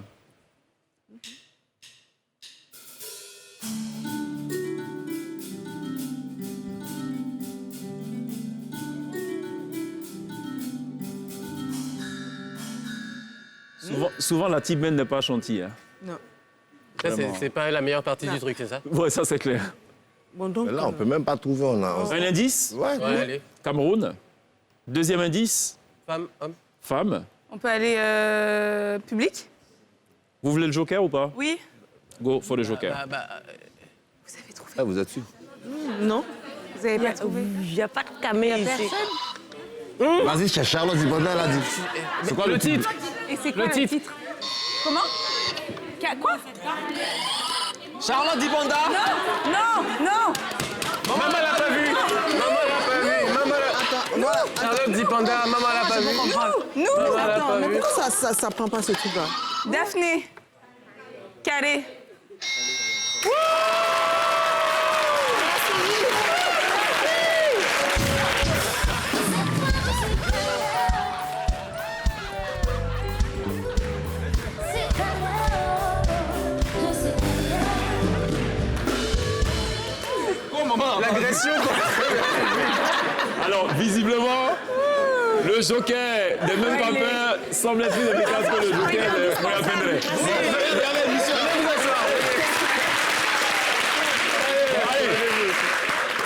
Souvent, la type n'est pas chantier. Hein. Non. Ça, c'est pas la meilleure partie du truc, c'est ça? Ouais, ça, c'est clair. Bon, donc, Là, on peut même pas trouver. Un indice? Ouais, Ouais, allez. Cameroun. Deuxième indice? Femme, homme. Femme. On peut aller public? Vous voulez le joker ou pas? Oui. Go, faut le joker. Vous avez trouvé? Ah, vous êtes sûr? non. Vous avez pas trouvé? Il n'y a pas de caméra ici. Vas-y, c'est Charlotte Dibonda, elle a dit. C'est quoi le titre? Et c'est quoi le titre? Comment? Quoi? Charlotte Dibonda? Non, non. Maman l'a pas vu. Maman l'a pas vu. Maman l'a... Charlotte Dibonda, maman l'a pas vu. Nous. Attends, mais pourquoi ça prend pas ce truc-là? Daphné. Carré. L'agression. Alors, visiblement, le joker des mêmes copains semble être plus efficace que le joker de Moya Pendre.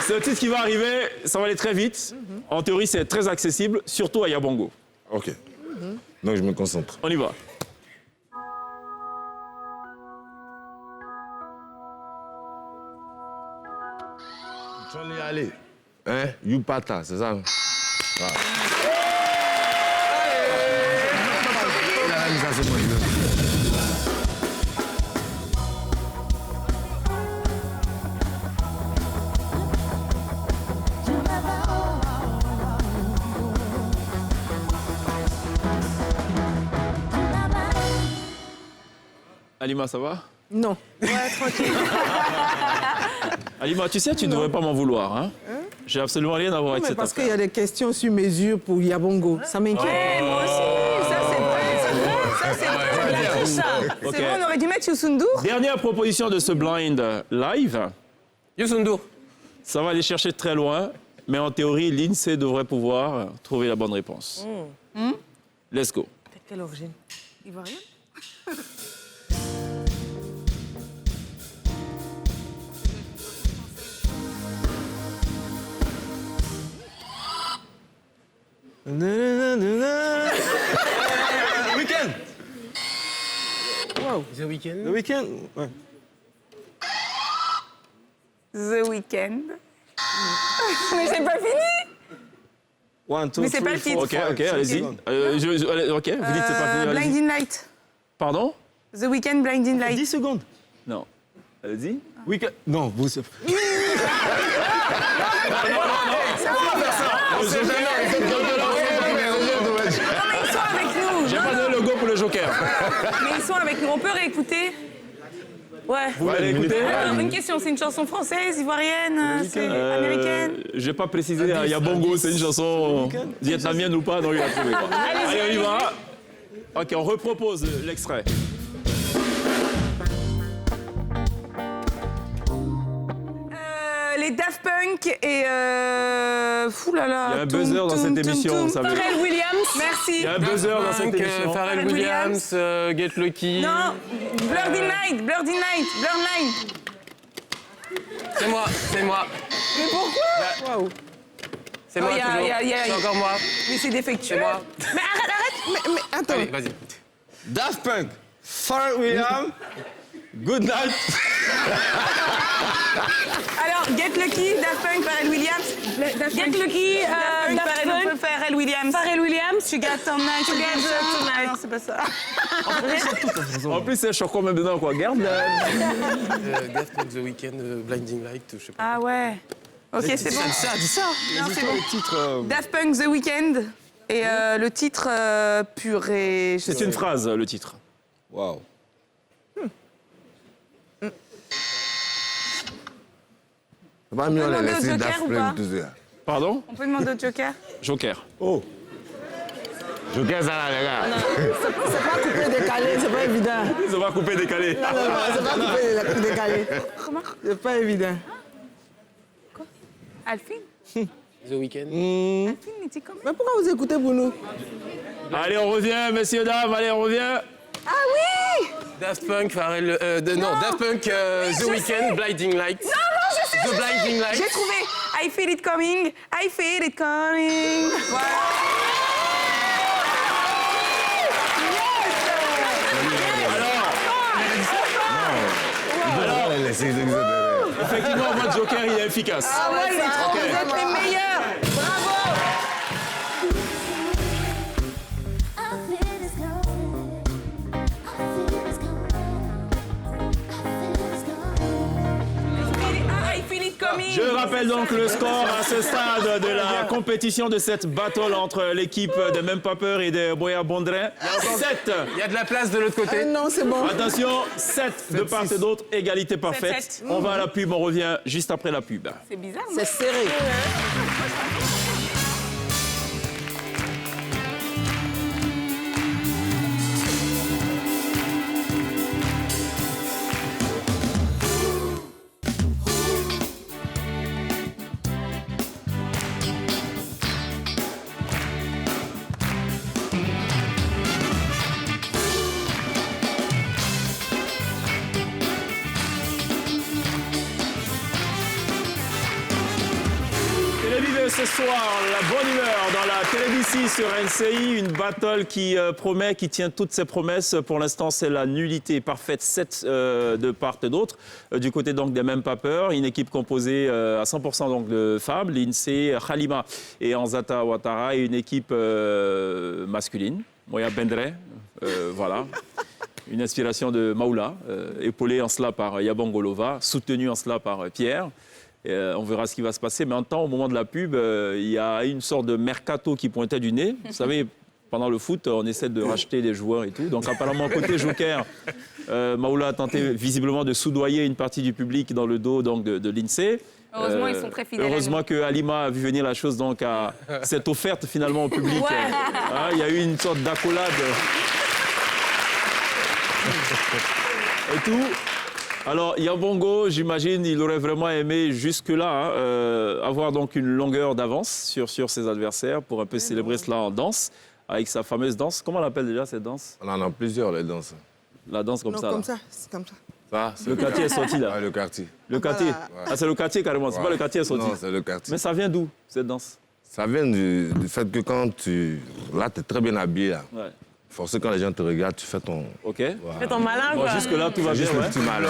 C'est le titre qui va arriver, ça va aller très vite. En théorie, c'est très accessible, surtout à Yabongo. OK. Donc, je me concentre. On y va. Johnny allez. Hein? Yupata, c'est ça? Voilà. Ça, c'est moi, Alima, ça va? Non. Ouais, tranquille. Alima, tu sais, tu ne devrais pas m'en vouloir. Hein? J'ai absolument rien à voir avec Mais cette parce affaire. qu'il y a des questions sur mesure pour Yabongo. Ça m'inquiète. Ouais, moi aussi. Ça, c'est vrai. Ça, c'est vrai. C'est ça. Ok. C'est vrai, on aurait dû mettre Youssou N'Dour. Dernière proposition de ce blind live. Youssou N'Dour. Ça va aller chercher très loin, mais en théorie, l'INSEE devrait pouvoir trouver la bonne réponse. Let's go. De quelle origine? Ivoirien. Weekend. Wow. The Weeknd. Le week-end. Ouais. The Weeknd. Mais c'est pas fini. One, two, Mais c'est pas le three, titre. four, Ok, five, six allez-y. secondes. Ok, vous dites c'est pas fini. allez-y. Blinding Light. Pardon? The Weeknd, Blinding Light. 10 secondes. Non. Allez-y. Weekend. Non, vous. On sait jamais. Ils sont avec nous. J'ai pas donné le go pour le joker. Mais ils sont avec nous. On peut réécouter? Ouais. Vous allez écouter? Alors, une question, c'est une chanson française, ivoirienne, c'est américaine? Je n'ai pas précisé, il y a Bongo, c'est une chanson vietnamienne ou pas, donc il a trouvé quoi. Allez, on y va. Ok, on repropose l'extrait. Punk et... Fou là là. Il y a un buzzer dans cette émission, vous savez. Pharrell Williams. Merci. Il y a un buzzer dans cette émission. Pharrell Williams, Get Lucky. Non, Blurdy Night. C'est moi. Mais pourquoi? Waouh. C'est moi, toujours. C'est encore moi. Mais c'est défectueux. C'est moi. Mais arrête. Mais attends. Allez, vas-y. Daft Punk, Pharrell Williams, Good Night. Alors, Get Lucky, Daft Punk, Pharrell Williams. Get Lucky, Daft Punk, Pharrell Williams. Pharrell Williams. Sugar Tonight. Tonight. Non, c'est pas ça. En plus, c'est choquant même dedans, quoi. Garde. Daft Punk, The Weeknd, Blinding Light, je sais pas. Ah ouais. Ok, c'est bon. Dis ça. Non, c'est bon. Le titre. Daft Punk, The Weeknd. Et le titre purée. C'est une phrase, le titre. Waouh. C'est pas mieux On peut de demander au laisser Joker Daft ou Punk pas tout ça. Pardon? On peut demander au Joker. Joker. Oh. Joker, ça là, les gars. C'est pas coupé décalé, c'est pas évident. C'est pas coupé décalé. Non, c'est pas coupé décalé. Comment? C'est pas évident. Alphine? The Weeknd. Alphine, il dit comment? Mais pourquoi vous écoutez pour nous? Allez, on revient, messieurs, dames. Allez, on revient. Ah oui! Daft Punk, Pharrell... non, Daft Punk, The Weeknd, Blinding Light. Non, je sais. The Blinding Light. J'ai trouvé. I feel it coming. I feel it coming. Voilà. Effectivement, votre Joker, il est efficace. Ah ouais, il est trop. Vous êtes les meilleurs. Bravo. I feel it coming. Je rappelle donc le score à ce stade de la compétition de cette battle entre l'équipe de Même Pas Peur et de Boya Bondrin. 7. Il y a de la place de l'autre côté. Non, c'est bon. Attention, 7 de part et d'autre, égalité parfaite. 7. On va à la pub, on revient juste après la pub. C'est bizarre. C'est serré. Ce soir, la bonne humeur dans la télévision sur NCI, une battle qui promet, qui tient toutes ses promesses. Pour l'instant, c'est la nullité parfaite, 7 de part et d'autre. Du côté donc des Même Pas Peur, une équipe composée à 100% donc de femmes, Lindsay, Khalima et Anzata Ouattara, et une équipe masculine, Moya Bendre, voilà. Une inspiration de Maoula, épaulée en cela par Yabangolova, soutenue en cela par Pierre. On verra ce qui va se passer. Mais en temps, au moment de la pub, il y a une sorte de mercato qui pointait du nez. Vous savez, pendant le foot, on essaie de racheter des joueurs et tout. Donc apparemment, côté Joker, Maoula a tenté visiblement de soudoyer une partie du public dans le dos donc, de l'INSEE. Heureusement, ils sont très fidèles. Heureusement que Halima a vu venir la chose donc à cette offerte finalement au public. Ouais. Il y a eu une sorte d'accolade. Et tout. Alors, Yabongo, j'imagine, il aurait vraiment aimé jusque-là avoir donc une longueur d'avance sur ses adversaires pour un peu célébrer cela en danse, avec sa fameuse danse. Comment on l'appelle déjà cette danse? On en a plusieurs, les danses. La danse comme non, ça. Comme ça, c'est comme ça. Le quartier est sorti là. Ouais, le quartier. Le quartier. Ouais. Ah, c'est le quartier carrément, c'est pas le quartier est sorti. Non, c'est le quartier. Mais ça vient d'où cette danse? Ça vient du fait que quand tu... Là, tu es très bien habillé là. Ouais. Forcément, quand les gens te regardent, tu fais ton... Ok. Voilà. Tu fais ton malin, quoi. Bon, jusque-là, tout va bien. Juste le petit malin.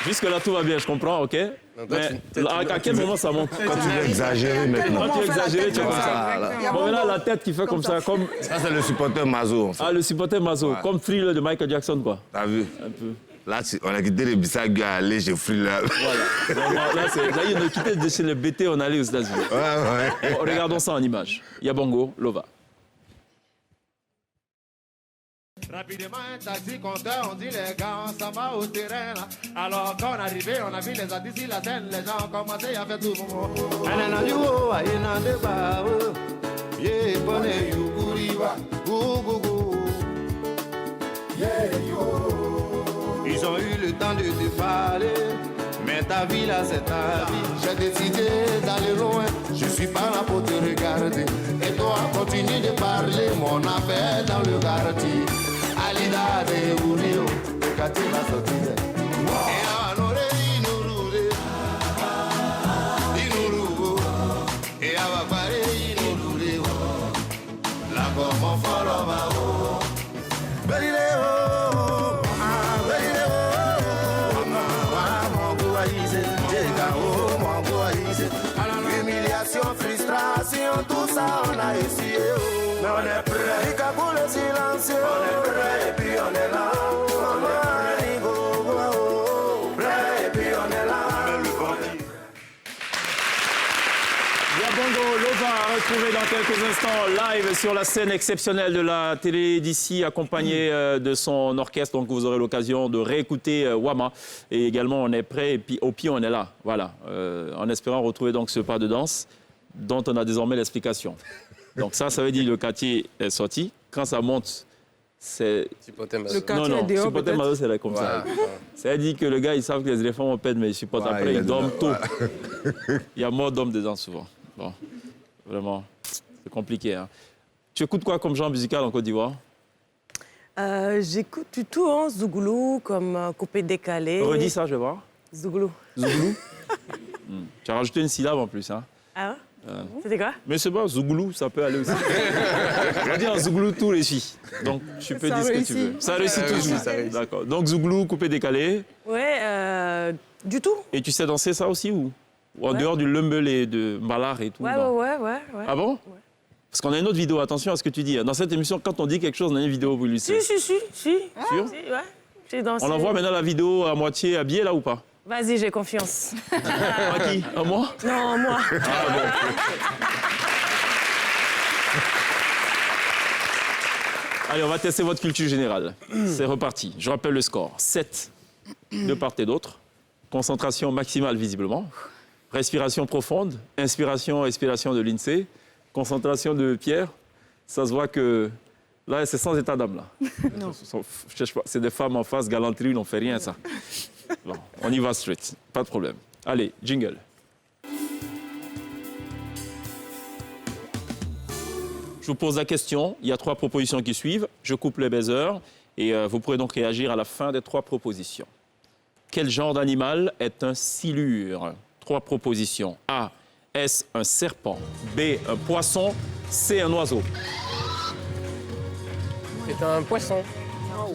Jusque-là, tout va bien, je comprends, ok. Mais à quel moment ça monte? Quand tu veux exagérer maintenant. Quand tu veux exagérer, tu es comme ça. Bon, mais là, la tête qui fait comme ça, comme... Ça, c'est le supporter Mazo, en fait. Ah, le supporter Mazo, Ouais. comme Thriller de Michael Jackson, quoi. T'as vu? Un peu. Là, on a quitté les Bissau à aller chez Thriller. Voilà. Là, on a quitté de chez le BT, on allait aux États-Unis. Ouais. Bon, regardons ça en image. Yabongo, Lova. Rapidement, un taxi compteur, on dit les gars, ça va au terrain là. Alors quand on est arrivé, on a vu les artistes sur la scène, les gens ont commencé à faire tout le monde. Ils ont eu le temps de te parler, ta vie là, c'est ta vie. J'ai décidé d'aller loin, je suis pas là pour te regarder. Et toi, continue de parler, mon affaire dans le quartier. Alida de Unio, de Katina Sotile. Et à l'oreille, et à ma pareille, la gomme follow ma oh. Humiliation, frustration, tout ça on a essayé. Mais on est prêt, pour le silencieux. On est prêt et puis on est là. On est prêt et puis on est là. Yabongo Lova, retrouvé dans quelques instants live sur la scène exceptionnelle de la télé d'ici, accompagné de son orchestre. Donc vous aurez l'occasion de réécouter Wama. Et également, on est prêt et puis au pied, on est là. Voilà, en espérant retrouver donc ce pas de danse dont on a désormais l'explication. Donc ça veut dire que le quartier est sorti. Quand ça monte, c'est... Le quartier est dehors, peut-être. C'est là comme ça. Ça veut dire que le gars, ils savent que les éléphants vont perdre, mais ils supportent après, ils dorment tôt. Il y a mort d'hommes dedans souvent. Bon, vraiment, c'est compliqué. Hein. Tu écoutes quoi comme genre musical en Côte d'Ivoire? J'écoute du tout, hein, Zouglou, comme coupé décalé. Redis ça, je vais voir. Zouglou. Zouglou. Tu as rajouté une syllabe en plus. Hein. Ah ouais? C'était quoi? Mais c'est bon, Zouglou, ça peut aller aussi. On va dire Zouglou tous les filles. Donc tu peux dire ce que tu veux. Ça réussit toujours. D'accord. Donc Zouglou, coupé décalé. Ouais, du tout. Et tu sais danser ça aussi ou en dehors du lumbel et de Mbalar et tout? Ouais. Ah bon? Ouais. Parce qu'on a une autre vidéo, attention à ce que tu dis. Dans cette émission, quand on dit quelque chose, on a une vidéo pour illustrer. Si. Sûr? Ouais. J'ai dansé. On envoie maintenant la vidéo à moitié habillée là ou pas? Vas-y, j'ai confiance. À qui? À moi? Non, moi. Ah bon. Allez, on va tester votre culture générale. C'est reparti. Je rappelle le score. 7 de part et d'autre. Concentration maximale, visiblement. Respiration profonde. Inspiration, expiration de l'INSEE. Concentration de Pierre. Ça se voit que là, c'est sans état d'âme, là. Non. Je cherche pas. C'est des femmes en face, galanterie, on n'en fait rien, ça. Bon, on y va straight. Pas de problème. Allez, jingle. Je vous pose la question. Il y a 3 propositions qui suivent. Je coupe les baisers et vous pourrez donc réagir à la fin des 3 propositions. Quel genre d'animal est un silure? 3 propositions. A. Est-ce un serpent? B. Un poisson? C. Un oiseau? C'est un poisson. Oh.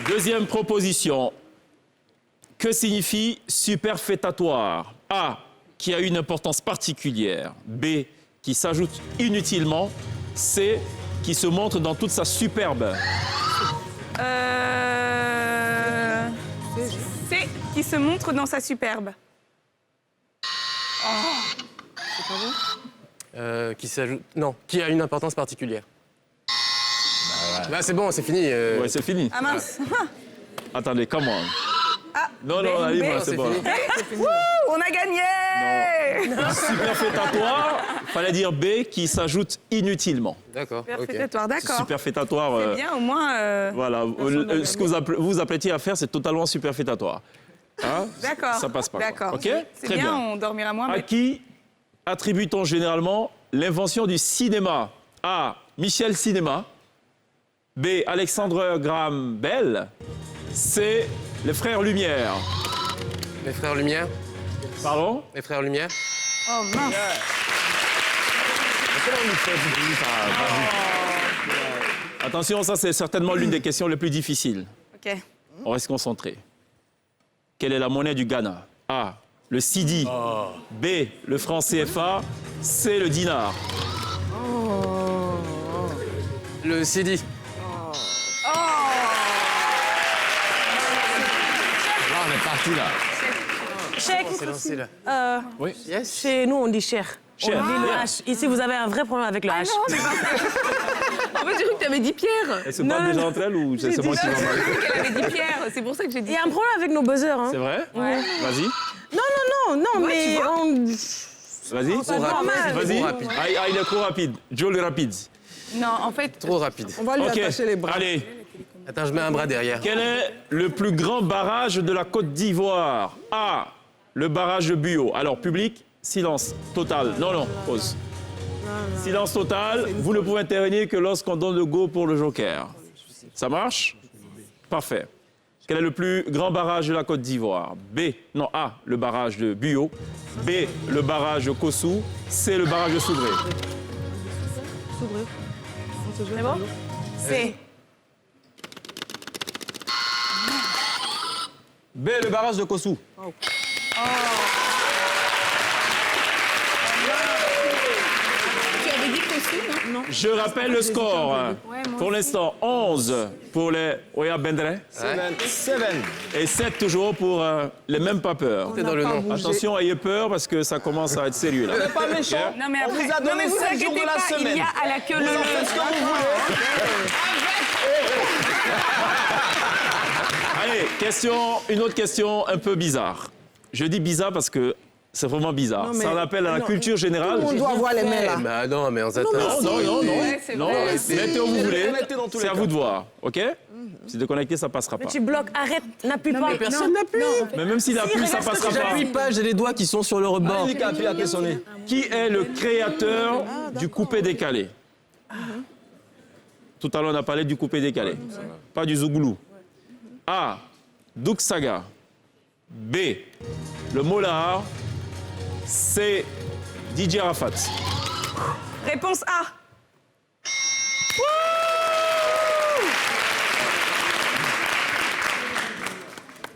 Deuxième proposition. Que signifie superfétatoire? A. Qui a une importance particulière. B. Qui s'ajoute inutilement. C. Qui se montre dans toute sa superbe. C. Qui se montre dans sa superbe. C'est pas bon? Qui s'ajoute... Non, qui a une importance particulière. Bah, c'est bon, c'est fini. Ouais, c'est fini. Ah mince. Attendez, come on. Ah, Non, allez, moi, c'est bon. Wouh, on a gagné. Superfétatoire, fallait dire B, qui s'ajoute inutilement. D'accord, Superfétatoire, d'accord. Superfétatoire. C'est bien, au moins... Voilà, ce que vous apprêtiez à faire, c'est totalement superfétatoire. Hein? D'accord. Ça passe pas. D'accord. OK? C'est Très bien, on dormira moins. À Mais... qui attribue-t-on généralement l'invention du cinéma? A. Michel Cinéma. B. Alexandre Graham Bell. C. Les Frères Lumière. Les Frères Lumière. Pardon? Les Frères Lumière. Oh mince. Attention, ça c'est certainement l'une des questions les plus difficiles. OK. On reste concentré. Quelle est la monnaie du Ghana? A. Le cedi. B. Le franc CFA. C. Le dinar. Le CD. Là, on est parti là. Chèque. C'est lancé là. Oui. Chez nous, on dit cher. Cher. On dit le H. Ici, vous avez un vrai problème avec le H. Non, mais en fait, j'ai cru que tu avais dit Pierre. Elles se parlent déjà entre elles ou c'est moi qui m'en J'ai parle? cru qu'elle avait dit Pierre. C'est pour ça que j'ai dit. Il y a un problème avec nos buzzers. Hein. C'est vrai? Ouais. Vas-y. Non, Ouais, tu mais vois. on... Vas-y. C'est normal. Vas-y. Trop rapide. Ah, il est trop rapide. Joe le rapide. Non, en fait... Trop rapide. On va lui Ok. attacher les bras. Allez. Attends, je mets un bras derrière. Quel est le plus grand barrage de la Côte d'Ivoire? A. Le barrage de Buyo. Alors, public, silence total. Non, pause. Silence total. Vous ne pouvez intervenir que lorsqu'on donne le go pour le joker. Ça marche? Parfait. Quel est le plus grand barrage de la Côte d'Ivoire? A. Le barrage de Buyo. B. Le barrage de Kossou. C. Le barrage de Soubré. C'est bon? C. B, le barrage de Kossou. Tu avais dit que non? Je rappelle le score. Pour l'instant, 11 pour les Oya Bendre. 7. Et 7 toujours pour les mêmes pas peur. C'est dans le nom. Attention, ayez peur parce que ça commence à être sérieux là. On n'est pas méchant. Non, mais On après, vous a donné vous 7 inquiétez jours de la pas, semaine. il y a à la queue Vous en faites ce que vous voulez. Allez, une autre question un peu bizarre. Je dis bizarre parce que c'est vraiment bizarre. Non, mais- Ça en appelle à la culture générale. Tout le monde doit avoir les mains là. Bah non, mais on s'attend. Non. Ouais, c'est Non, vrai. mettez où vous voulez. Connectez dans tous les C'est à cas. vous de voir, ok? Si déconnecté, ça passera Mais pas. tu bloques, arrête, n'appuie pas. personne n'appuie. Mais même s'il appuie, ça passera pas. J'appuie pas, j'ai les doigts qui sont sur le rebord. Il a appuyé son nez. Qui est le créateur du coupé-décalé? Tout à l'heure, on a parlé du coupé-décalé. Pas du zougoulou. A. Douk Saga. B. Le Molar. C. DJ Arafat. Réponse A.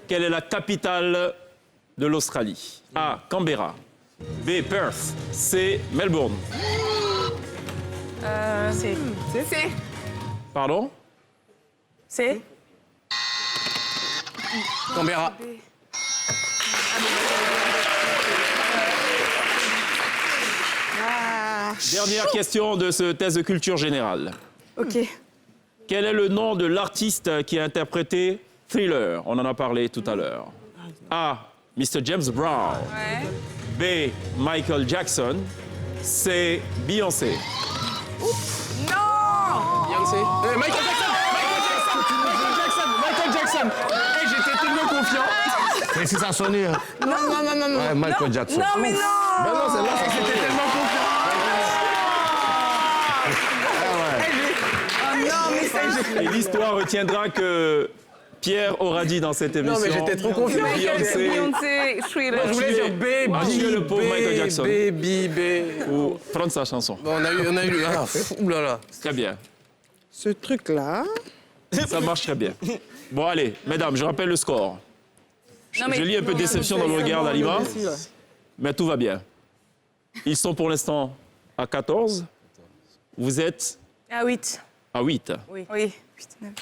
Quelle est la capitale de l'Australie? A. Canberra. B. Perth. C. Melbourne. C'est. C. Pardon? C'est. Canberra. Dernière question de ce test de culture générale. Ok. Quel est le nom de l'artiste qui a interprété Thriller? On en a parlé tout à l'heure. A. Mr. James Brown. B. Michael Jackson. C. Beyoncé. Non. Beyoncé. Michael Jackson. Hey, j'étais tellement confiant. Mais si ça sonne. Non. Ouais, Michael Jackson. Non, mais non. Ben non, c'est là. J'étais tellement confiant. Oh non, mais ça. Et l'histoire retiendra que Pierre aura dit dans cette émission. Non, mais j'étais trop confiant. Beyoncé, Thriller. Moi, je voulais dire A tué le pauvre Michael Jackson. B. Ou prendre sa chanson. Bon, on a eu. Ah, oulala. Très bien. Ce truc-là. Ça marche très bien. Bon, allez, mesdames, je rappelle le score. Non, mais- Je lis un peu de déception dans le regard d'Alima, Ici, là. mais tout va bien. Ils sont pour l'instant à 14. Vous êtes À 8. à 8. Oui. Putain.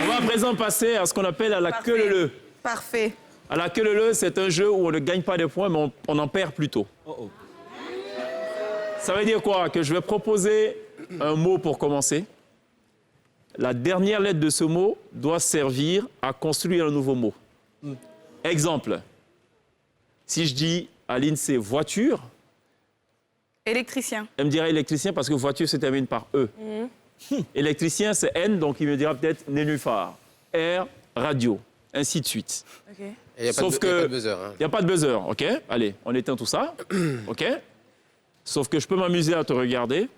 On va à présent passer à ce qu'on appelle à la queue leu-leu. Parfait. À la queue leu-leu, c'est un jeu où on ne gagne pas de points, mais on en perd plutôt. Ça veut dire quoi? Que je vais proposer un mot pour commencer. La dernière lettre de ce mot doit servir à construire un nouveau mot. Exemple. Si je dis à l'INSEE voiture, Électricien. elle me dira électricien parce que voiture se termine par E. Électricien, c'est N, donc il me dira peut-être nénuphar. R, radio, ainsi de suite. Ok. Il n'y a pas Sauf de que buzzer. Hein. il n'y a pas de buzzer, ok? Allez, on éteint tout ça, ok? Sauf que je peux m'amuser à te regarder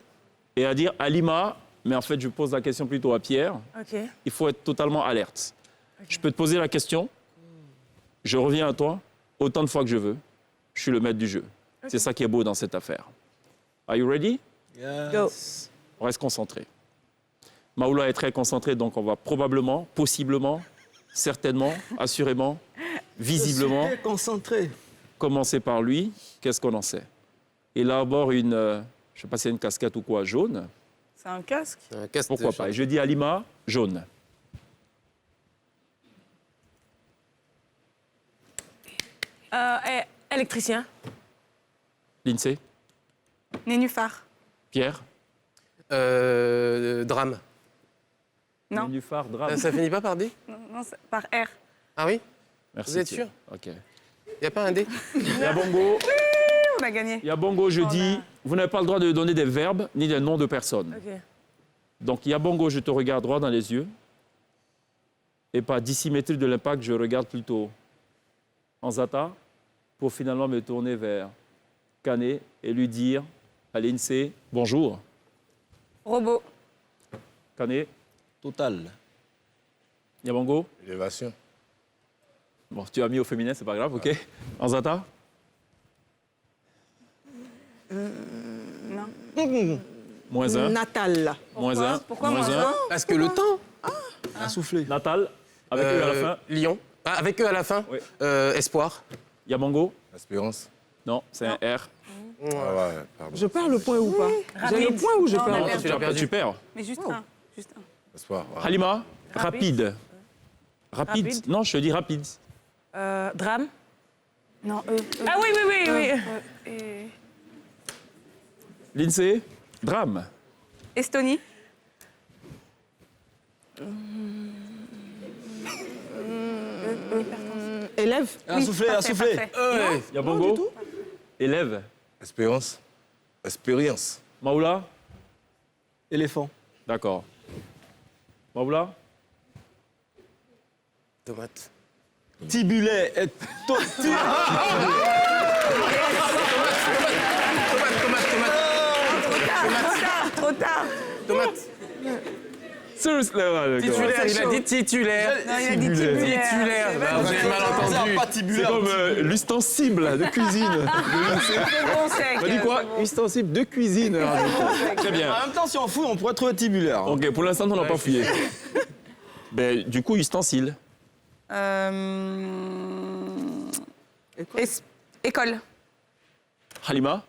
et à dire Alima, mais en fait je pose la question plutôt à Pierre. Ok. Il faut être totalement alerte. Je peux te poser la question, je reviens à toi autant de fois que je veux. Je suis le maître du jeu. C'est ça qui est beau dans cette affaire. Are you ready? Go. On reste concentré. Maoula est très concentré, donc on va probablement, possiblement, certainement, assurément, visiblement Concentré. commencer par lui. Qu'est-ce qu'on en sait? Élabore une, je ne sais pas si c'est une casquette ou quoi, jaune. C'est un casque. Un casque Pourquoi pas? Et je dis à Lima, jaune. Électricien. L'INSEE? Nénuphar. Pierre? Drame. Non. Nénuphar, drame. Ça finit pas par D? Non, c'est par R. Ah oui? Merci, Vous êtes Pierre. sûr? OK. Il n'y a pas un D? Il y a Bongo. On a gagné. Il y a Bongo, je dis vous n'avez pas le droit de donner des verbes ni des noms de personnes. Ok. Donc, Yabongo, je te regarde droit dans les yeux. Et par dissymétrie de l'impact, je regarde plutôt Anzata pour finalement me tourner vers Kane et lui dire à l'INSEE, bonjour. Robot. Kane. Total. Yabongo. Élévation. Bon, tu as mis au féminin, c'est pas grave, ok. Anzata. Non. Moins 1. Natal. Moins 1. Pourquoi moins moins 1. Parce que le temps. Un soufflé. Natal. Avec eux à la fin. Lyon. Ah, avec eux à la fin. Oui. Espoir. Yabongo. Espérance. Non, c'est un R. Ah ouais, pardon. Je perds le point ou pas? J'ai le point ou je Non, perds? non, Non, tu l'as perdu. tu perds. Mais juste un. Juste un. Espoir. ouais. Halima. Rapide. Rapide. Rapide. Non, je te dis rapide. Drame. Non, Ah oui, oui, oui, oui. Et... L'INSEE. Drame. Estonie. Élève. Un soufflé, un parfait, soufflé. parfait. Yabongo. Élève. Espérance. Expérience. Maoula. Éléphant. D'accord. Maoula. Tomate. Tibulet. Trop tard. Tomate. Seriously, ouais, d'accord. Titulaire, il a dit titulaire. Non, il a dit titulaire. Titulaire. Bah, vous avez mal entendu. C'est comme l'ustensile de cuisine. Bon sec. On dit quoi? Ustensile de cuisine. Très bien. En même temps, si on fout, on pourrait trouver tibulaire. hein. Ok, pour l'instant, on n'a pas fouillé. Ben, du coup, ustensile. École. Halima.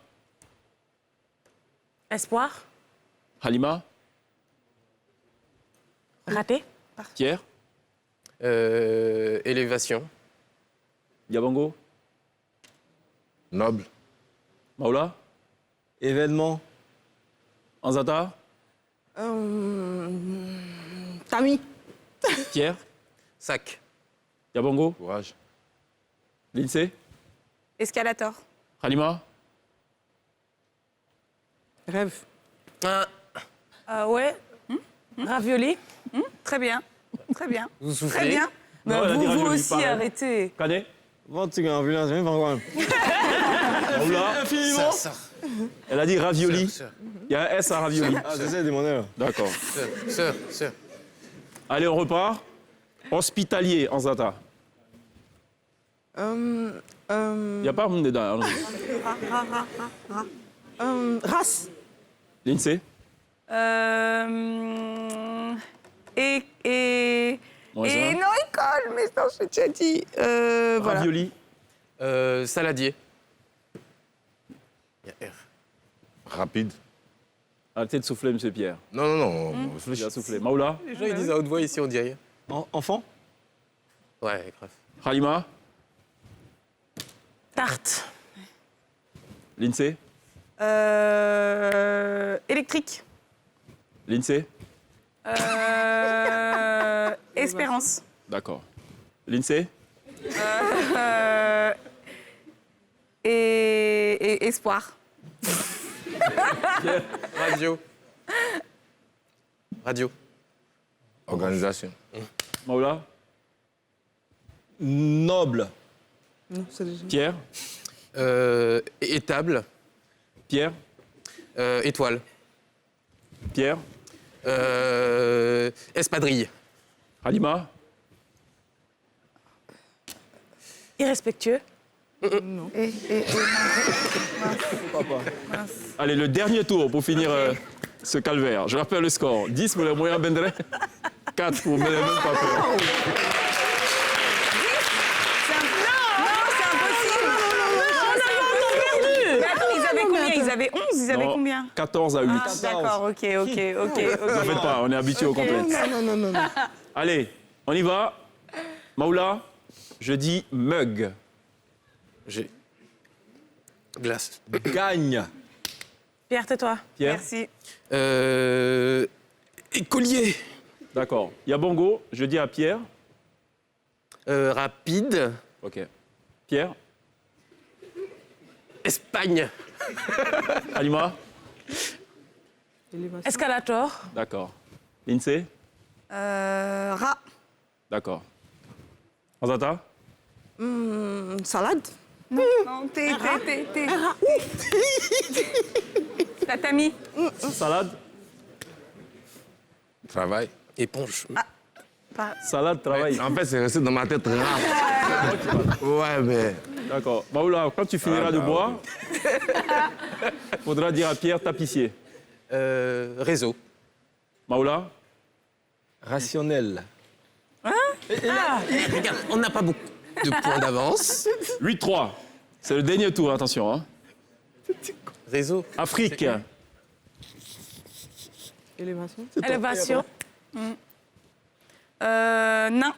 Espoir. Halima. Raté. Pierre. Élévation. Yabongo. Noble. Maoula. Événement. Anzata. Tami. Pierre. Sac. Yabongo. Courage. L'INSEE. Escalator. Halima. Rêve. Ouais. Ravioli. Très bien. Très bien. Vous soufflez. Très bien. Non, Mais elle a dit vous ravioli, aussi, pareil. arrêtez. Kane. Bon, tu gagnes, violence, mais pas grave. Maoula. Infiniment. Elle a dit ravioli. Sœur. Il y a un S à ravioli. Ah, j'essaie de demander là. D'accord. Sœur. Allez, on repart. Hospitalier, Anzata. Il n'y a pas un dedans. Race. L'INSEE. Moins un. Non, école, mais non, je t'ai dit. Voilà. Ravioli. Saladier. Il y a R. Rapide. Arrêtez de souffler, monsieur Pierre. Non. Il a soufflé. Maoula. Les gens, ils disent à haute voix ici, on dit rien. Enfant. Ouais, grave. Halima. Tarte. L'INSEE. Électrique. L'INSEE. Espérance. D'accord. L'INSEE. Et espoir. Radio. Organisation. Maoula. Noble. Non, c'est déjà. Pierre. Étable. Pierre. Étoile. Pierre. Espadrille. Halima. Irrespectueux. Non. Allez, le dernier tour pour finir ce calvaire. Je rappelle le score. 10 pour les moyens Bendré. 4 pour les mêmes pas peur. Ils avaient 11, ils avaient Non, combien? 14 à 8. Ah, d'accord, ok. Ne faites pas, on est habitué aux complètes. Non. Allez, on y va. Maoula, je dis mug. J'ai. Glace. Gagne. Pierre, tais-toi. Pierre. Merci. Écolier. D'accord. Yabongo, je dis à Pierre. Rapide. Ok. Pierre. Espagne. Halima? Escalator. D'accord. Lindsay? Rat. D'accord. Azata? Salade. Non, thé. Tatami. Salade? Travail. Éponge. Salade, travail. En fait, c'est resté dans ma tête rare. Ouais, mais... D'accord. Maoula, quand tu finiras de boire, il faudra dire à Pierre tapissier. Réseau. Maoula? Rationnel. Regarde, on n'a pas beaucoup de points d'avance. 8-3. C'est le dernier tour, attention. Hein. Réseau. Afrique. Élévation. Élévation. Nain.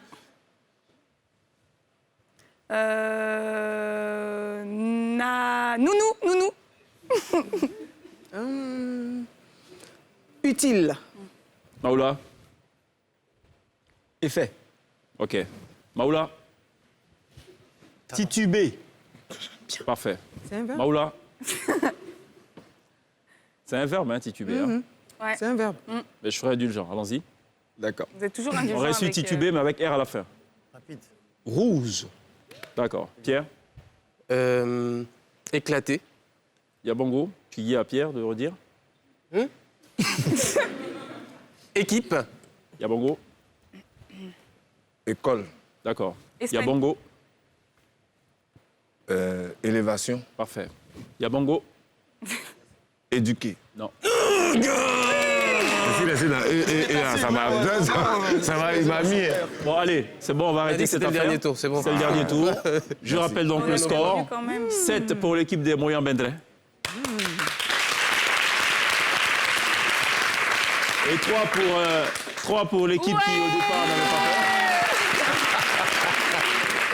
Nounou. Utile. Maoula? Effet. OK. Maoula? Titubé. Parfait. C'est un verbe. Maoula? C'est un verbe, hein, titubé. Hein. Ouais. C'est un verbe. Mais je ferai indulgent. Allons-y. D'accord. Vous êtes toujours On indulgent aurait su avec, tituber, mais avec R à la fin. Rapide. Rouge. D'accord. Pierre? Éclaté. Il y a Bongo qui dit à Pierre de redire. Équipe. Il y a Bongo. École. D'accord. Il y a Espagne. Bongo. Élévation. Parfait. Il y a Bongo. Éduquer. Non. Il m'a mis. Bon, allez, c'est bon, on va arrêter cette C'était le affaire. dernier tour, c'est bon. C'est le dernier tour. Je rappelle donc le score. quand même. 7 pour l'équipe des Moyens Bendré. Et 3 pour l'équipe qui, au départ, n'avait pas peur.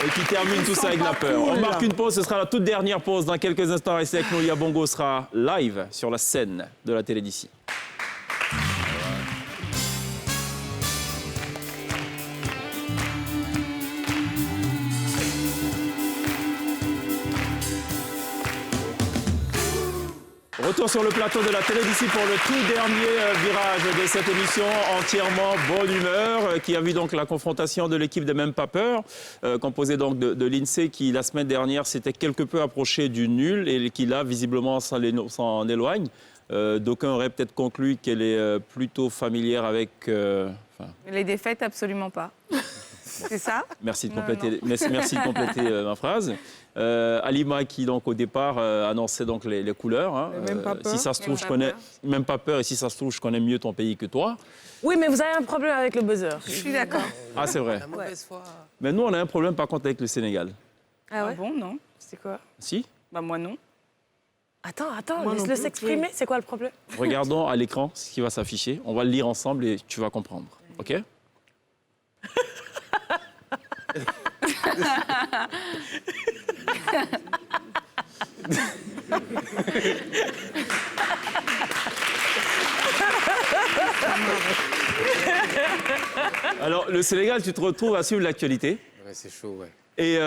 Et qui termine tout ça avec la peur. On marque une pause, ce sera la toute dernière pause. Dans quelques instants, restez avec nous. Lia Bongo sera live sur la scène de la télé d'ici. Retour sur le plateau de la télé d'ici pour le tout dernier virage de cette émission entièrement bonne humeur qui a vu donc la confrontation de l'équipe de Même Pas Peur, composée donc de l'INSEE qui la semaine dernière s'était quelque peu approché du nul et qui là visiblement s'en éloigne. D'aucuns auraient peut-être conclu qu'elle est plutôt familière avec... Les défaites, absolument pas. C'est ça? Merci de compléter, merci de compléter ma phrase. Halima qui donc au départ annonçait donc les couleurs. Hein. Même pas peur. Si ça se trouve, je connais même pas peur et si ça se trouve, je connais mieux ton pays que toi. Oui, mais vous avez un problème avec le buzzer. Je suis d'accord. Ah, c'est vrai. La mauvaise foi. Mais nous, on a un problème par contre avec le Sénégal. Ah ouais? Bon, non. C'est quoi? Si? Bah moi non. Attends, Moi non laisse-le plus. s'exprimer. C'est quoi le problème? Regardons à l'écran ce qui va s'afficher. On va le lire ensemble et tu vas comprendre. OK? Alors, le Sénégal, tu te retrouves à suivre l'actualité. Ouais, c'est chaud, ouais. Et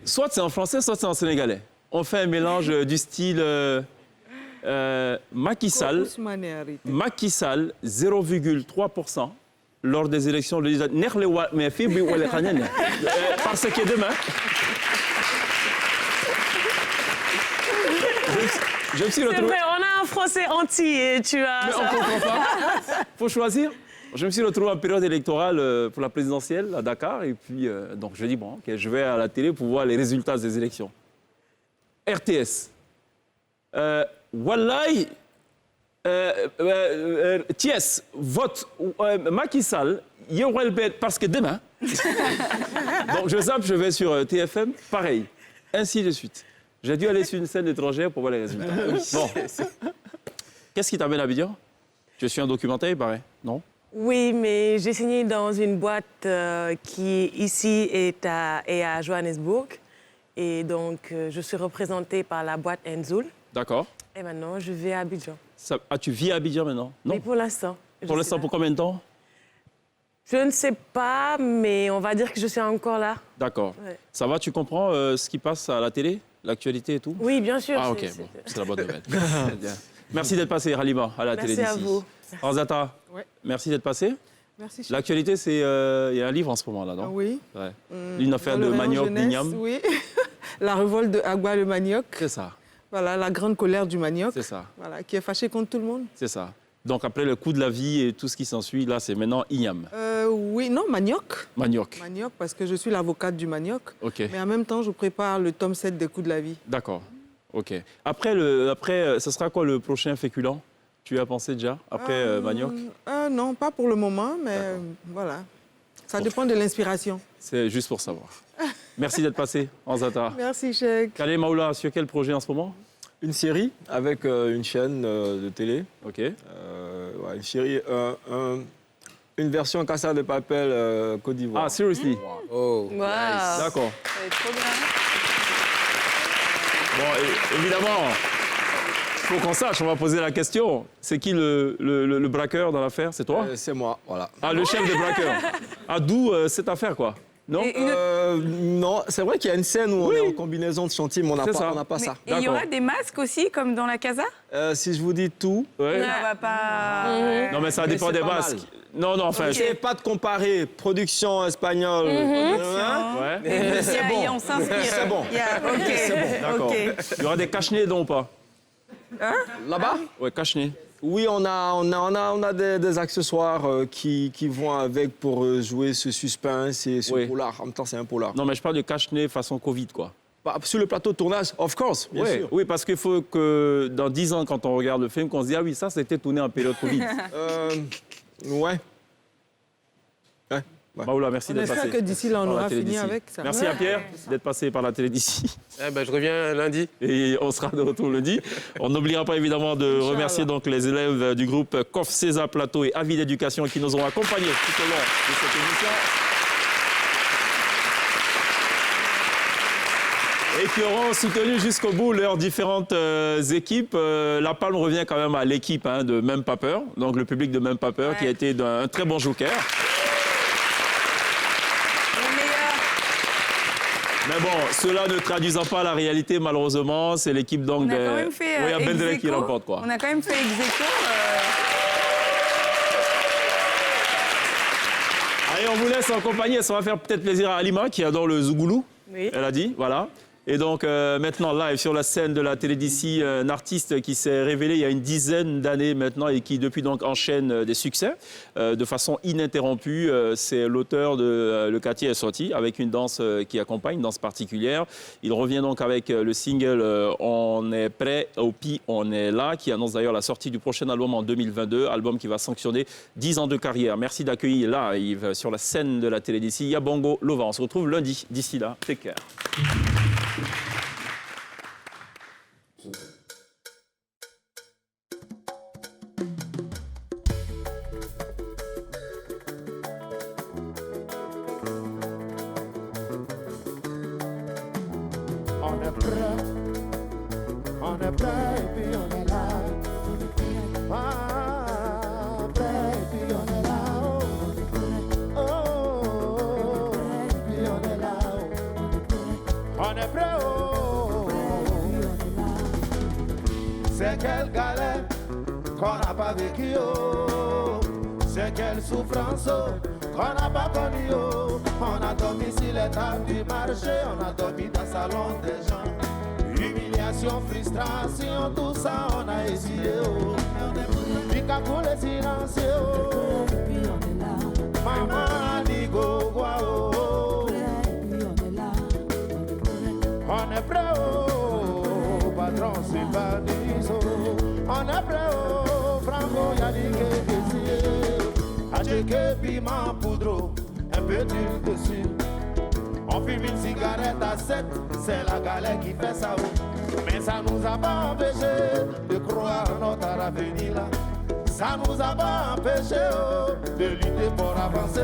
soit c'est en français, soit c'est en sénégalais. On fait un mélange du style Macky Sall, 0,3% lors des élections législatives. Parce que demain, je me suis C'est retrouvé... vrai, on a un français anti et tu as... Mais on ne comprend pas. Il faut choisir. Je me suis retrouvé en période électorale pour la présidentielle à Dakar. Et puis, donc, je dis, bon, okay, je vais à la télé pour voir les résultats des élections. RTS. Wallahi, Thiès, vote Macky Sall, parce que demain. Donc, je zappe, je vais sur TFM, pareil. Ainsi de suite. J'ai dû aller sur une scène étrangère pour voir les résultats. Bon. Qu'est-ce qui t'amène à Abidjan? Tu suis un documentaire, il paraît, non? Oui, mais j'ai signé dans une boîte qui, ici, est à Johannesburg. Et donc, je suis représentée par la boîte Enzoul. D'accord. Et maintenant, je vais à Abidjan. Tu vis à Abidjan maintenant? Non. Oui, pour l'instant. Pour l'instant, pour combien de temps? Je ne sais pas, mais on va dire que je suis encore là. D'accord. Ouais. Ça va, tu comprends ce qui passe à la télé? L'actualité et tout? Oui, bien sûr. Ah, ok, bon, c'est la bonne nouvelle. Bien. Merci d'être passé, Halima, à la télé d'ici. Merci à vous. Ranzata, Ouais. merci d'être passé. Merci. chef. L'actualité, c'est... Il y a un livre en ce moment-là, non? Ah oui. Ouais. Une affaire Dans de le rayon manioc, jeunesse, d'igname. Oui. La révolte de Agua le manioc. C'est ça, Voilà, la grande colère du manioc. c'est ça, Voilà, qui est fâché contre tout le monde. c'est ça. Donc après le coup de la vie et tout ce qui s'ensuit, là, c'est maintenant igname. Oui, non, manioc. Manioc. Manioc, parce que je suis l'avocate du manioc. OK, Mais en même temps, je prépare le tome 7 des coups de la vie. d'accord. OK. Après, ce sera quoi le prochain féculent? Tu as pensé déjà, après manioc? Non, pas pour le moment, mais voilà. Ça dépend de l'inspiration. C'est juste pour savoir. Merci d'être passé, Ranzata. Merci, Cheikh. Khaled Maoula, sur quel projet en ce moment? Une série avec une chaîne de télé. OK. Ouais, une série, une version Casa de Papel Côte d'Ivoire. Ah, seriously? Oh, Wow. D'accord. C'est trop bien. Bon, évidemment, il faut qu'on sache, on va poser la question. C'est qui le braqueur dans l'affaire? C'est toi? C'est moi, voilà. Ah, le chef des braqueurs. Ah, d'où cette affaire, quoi? Non? Non, c'est vrai qu'il y a une scène où on est en combinaison de chantier, mais on n'a pas ça. Et il y aura des masques aussi, comme dans la casa? Si je vous dis tout... Ouais. On va pas... Non, mais ça dépend des masques. Non, enfin... N'essayez pas de comparer production espagnole. Ouais. Mais c'est bon. On s'inspire. C'est bon. OK. C'est bon. D'accord. OK. Il y aura des cache-nez, non, ou pas? Là-bas? Ouais, cache-nez. Oui, on a des accessoires qui vont avec pour jouer ce suspense et ce polar. En même temps, c'est un polar. Non, mais je parle de cache-nez façon Covid, quoi. Sur le plateau de tournage, of course, bien sûr. Oui, parce qu'il faut que dans 10 ans, quand on regarde le film, qu'on se dise, ah oui, ça, c'était tourné en période Covid. Ouais. Maoula, merci d'être passé. On espère que d'ici là, on aura fini avec ça. Merci à Pierre d'être passé par la télé d'ici. Je reviens lundi. Et on sera de retour lundi. On n'oubliera pas évidemment de remercier donc les élèves du groupe COF César Plateau et Avis d'éducation qui nous ont accompagnés tout au long de cette émission. Et qui auront soutenu jusqu'au bout leurs différentes équipes. La palme revient quand même à l'équipe de Même Pas Peur, donc le public de Même Pas Peur qui a été un très bon joker. Mais bon, cela ne traduisant pas la réalité, malheureusement, c'est l'équipe donc de... On a quand même fait oui, Bendelec qui remporte, quoi. On a quand même fait ex-aequo. Allez, on vous laisse en compagnie. Ça va faire peut-être plaisir à Halima, qui adore le zougoulou. Oui. Elle a dit, voilà. Et donc, maintenant, live sur la scène de la télé d'ici, un artiste qui s'est révélé il y a une dizaine d'années maintenant et qui, depuis, donc, enchaîne des succès de façon ininterrompue. C'est l'auteur de Le quartier est sorti, avec une danse qui accompagne, une danse particulière. Il revient donc avec le single On est prêt, au pire, on est là, qui annonce d'ailleurs la sortie du prochain album en 2022, album qui va sanctionner 10 ans de carrière. Merci d'accueillir live sur la scène de la télé d'ici, Yabongo Lova. On se retrouve lundi. D'ici là, take care. On est prêt et puis on est là. Ah, prêt et puis on est là. Oh, oh, puis on est là. On est prêt, oh. C'est quelle galère qu'on n'a pas vécu, oh. C'est quelle souffrance, oh, qu'on n'a pas connue, oh. On a dormi sur les tables du marché, on a dormi dans le salon des gens. Humiliation, frustration, tout ça on a essayé, oh. Pika pour les silencieux, oh. Maman a dit go, oh. On est prêt, oh. Patron, c'est pas des oh. On est prêt, oh. Franco, y'a dit que acheter piment poudre, un peu d'huile dessus. On fume une cigarette à 7, c'est la galère qui fait ça. Mais ça nous a pas empêché de croire notre avenir là. Ça nous a pas empêché de lutter pour avancer.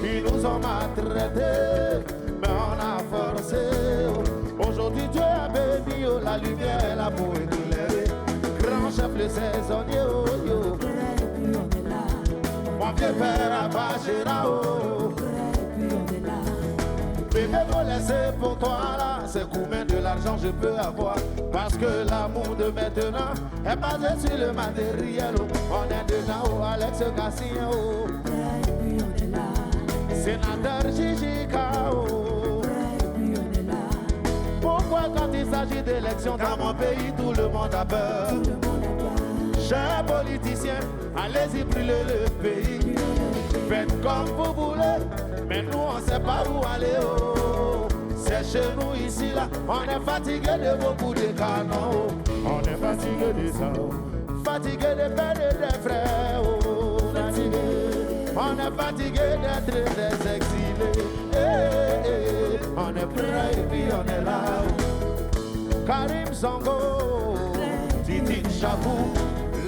Ils nous ont maltraités, mais on a forcé. Aujourd'hui Dieu a béni, la lumière est là pour éclairer. Grand chef le saisonnier, oh yo. Mon vieux père a bâché là-haut. Bébé vous laisser pour toi là, c'est combien de l'argent je peux avoir. Parce que l'amour de maintenant est basé sur le matériel. On est dedans, oh, Alex Gassia, oh. Sénateur Gigi Kao. Pourquoi quand il s'agit d'élections dans mon pays, tout le monde a peur? Chers politiciens, allez-y brûler le pays. Faites comme vous voulez, mais nous on sait pas où aller. Oh. C'est chez nous ici là, on est fatigué de beaucoup de canons. On est fatigué de ça, fatigué de perdre des frères. Oh. On est fatigué d'être des exilés. On est prêt et puis on est là. Karim Sango, Titi Chabou,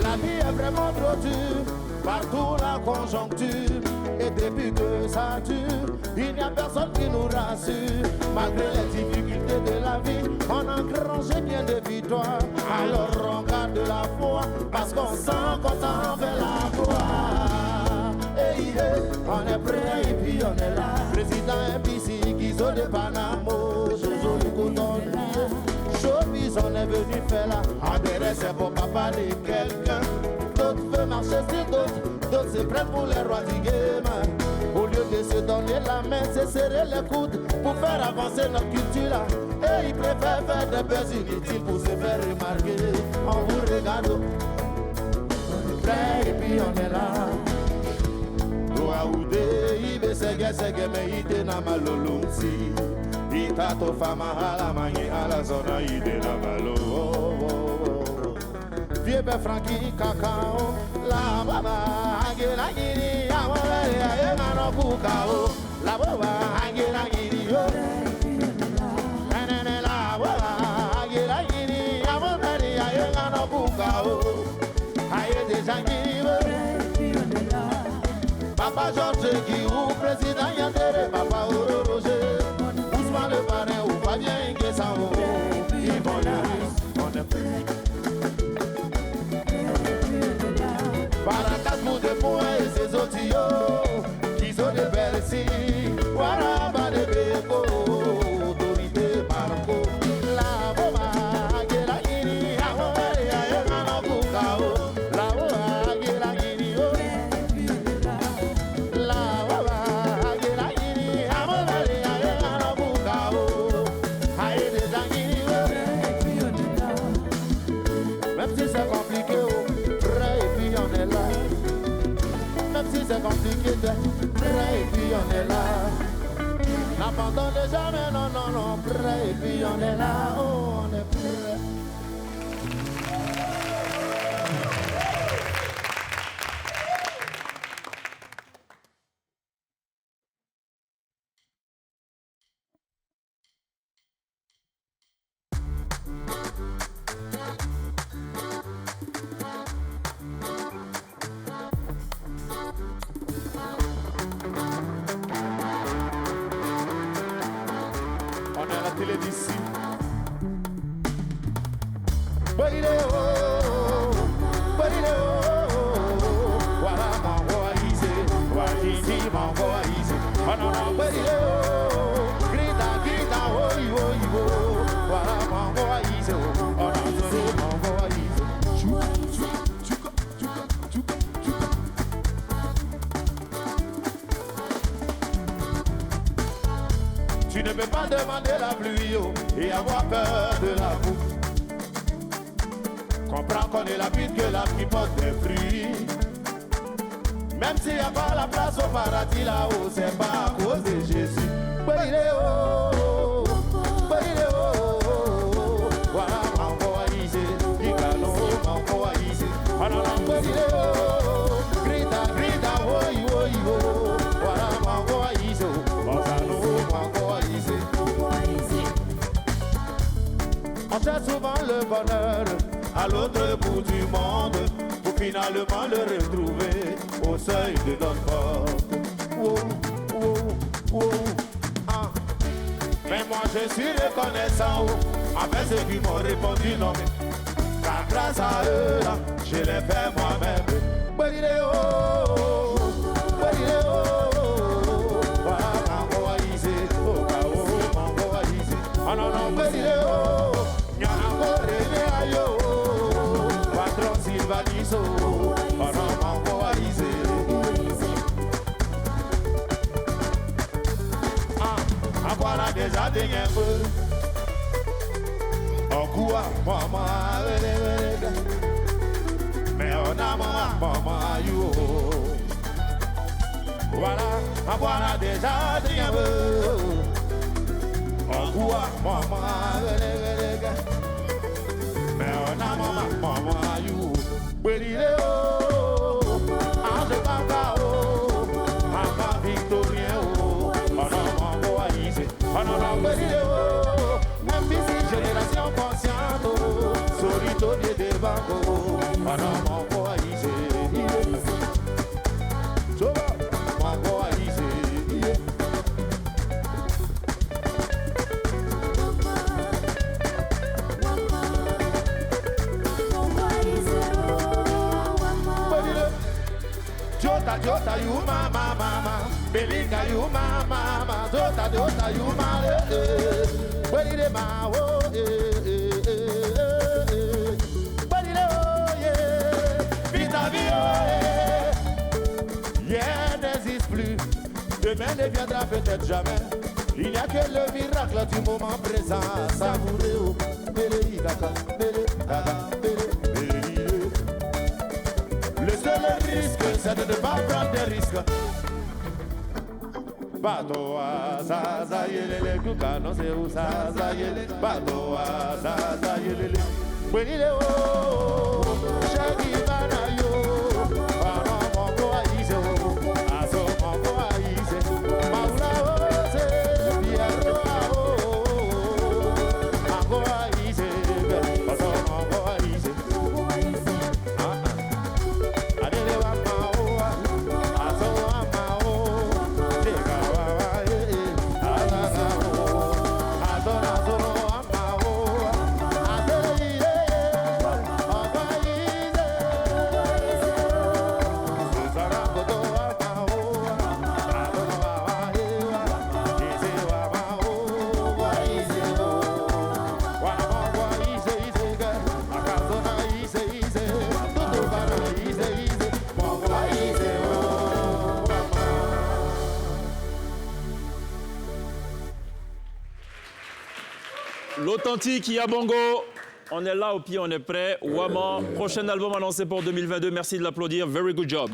la vie est vraiment trop dure. Partout la conjoncture, et depuis que ça dure, il n'y a personne qui nous rassure. Malgré les difficultés de la vie, on a engrangé bien de victoires. Alors on garde la foi, parce qu'on sent qu'on s'en fait la gloire. On est prêt et puis on est là. Président MPC, Guizo de Panamo, Jojo le cotonnier. Showbiz, on est venu faire là. Adresse, c'est pour pas parler quelqu'un. D'autres veulent marcher sur d'autres, d'autres se prennent pour les rois du game. Au lieu de se donner la main, c'est serrer les coudes pour faire avancer notre culture là. Et ils préfèrent faire des buzz inutiles pour se faire remarquer. On vous regarde, on est prêt et puis on est là. Oude ibe sege me ide na malolumsi itato fama hala manye ala zona ide na malo Viebe Frankie Kakao la baba angela giri awale aye mano kukao la baba angela giri yo nene la baba angela giri awale aye mano kukao aye de jangiri Papa Georges Guirou, président Yandere, Papa Oro Roger, Ousmane le parrain ou Fabien Nguessao, Yvon Laris, on est prêt. Paracas pour de points et ses outils, qui sont de Bercy, Waraba de Beko, autorité Marco, la Boma, Agela Giri, Awari, Ayemano Bukao, la Boma, Agela Giri, c'est compliqué de prêt et puis on est là. N'abandonne jamais, non, non, non, prêt et puis on est là, oh, on est prêt. Tu ne peux pas demander la pluie et avoir peur de la boue. Comprends qu'on est la pute que la pluie porte des fruits. Même s'il n'y a pas la place au paradis là-haut, c'est pas à cause de Jésus. Voilà mon voice, Icano, mon voice. Grita, grita, oi, oi, oi. Voilà mon voice, Bosano, mon voice. On cherche souvent le bonheur à l'autre bout du monde pour finalement le retrouver au seuil de notre porte. Wow, wow, wow, ah. Mais moi je suis reconnaissant avec ceux qui m'ont répondu non mais car grâce à eux là je l'ai fait moi-même. Voilà mon voice, oh, oh, baniso, ono mango aize. Agora déjà tem Ogua mama me ona mama you. Voilà, agora déjà tem Ogua mama me ona mama you. Belile o, ande banga o, mama Victorien o, ona mango aize, ona belile o, MBC génération consciente o, solito de banco, ona mango aize, soba mango aize. Jota, you mama, Belika, you mama, Jota, you mama, where did ma, oh, vita hier n'existe plus, demain ne viendra peut-être jamais. Il n'y a que le miracle du moment présent, savourer au Bélé, Daka, Bélé, Daka, Bélé. Le seul risque, c'est de ne pas prendre des risques. Batoa, Zaza, Yelele, Kuka, non c'est où Zaza, Yelele. Batoa, Zaza, Yelele. Benile, oh, Shagi, Banayo, Bana, Mongo, Aize, Aso, Mongo, Aize, Maula, Ose, Biaro, Mongo, Aize, Aso, Mongo, Aize. L'authentique Yabongo, on est là au pied, on est prêt. Wama, prochain album annoncé pour 2022, merci de l'applaudir, very good job.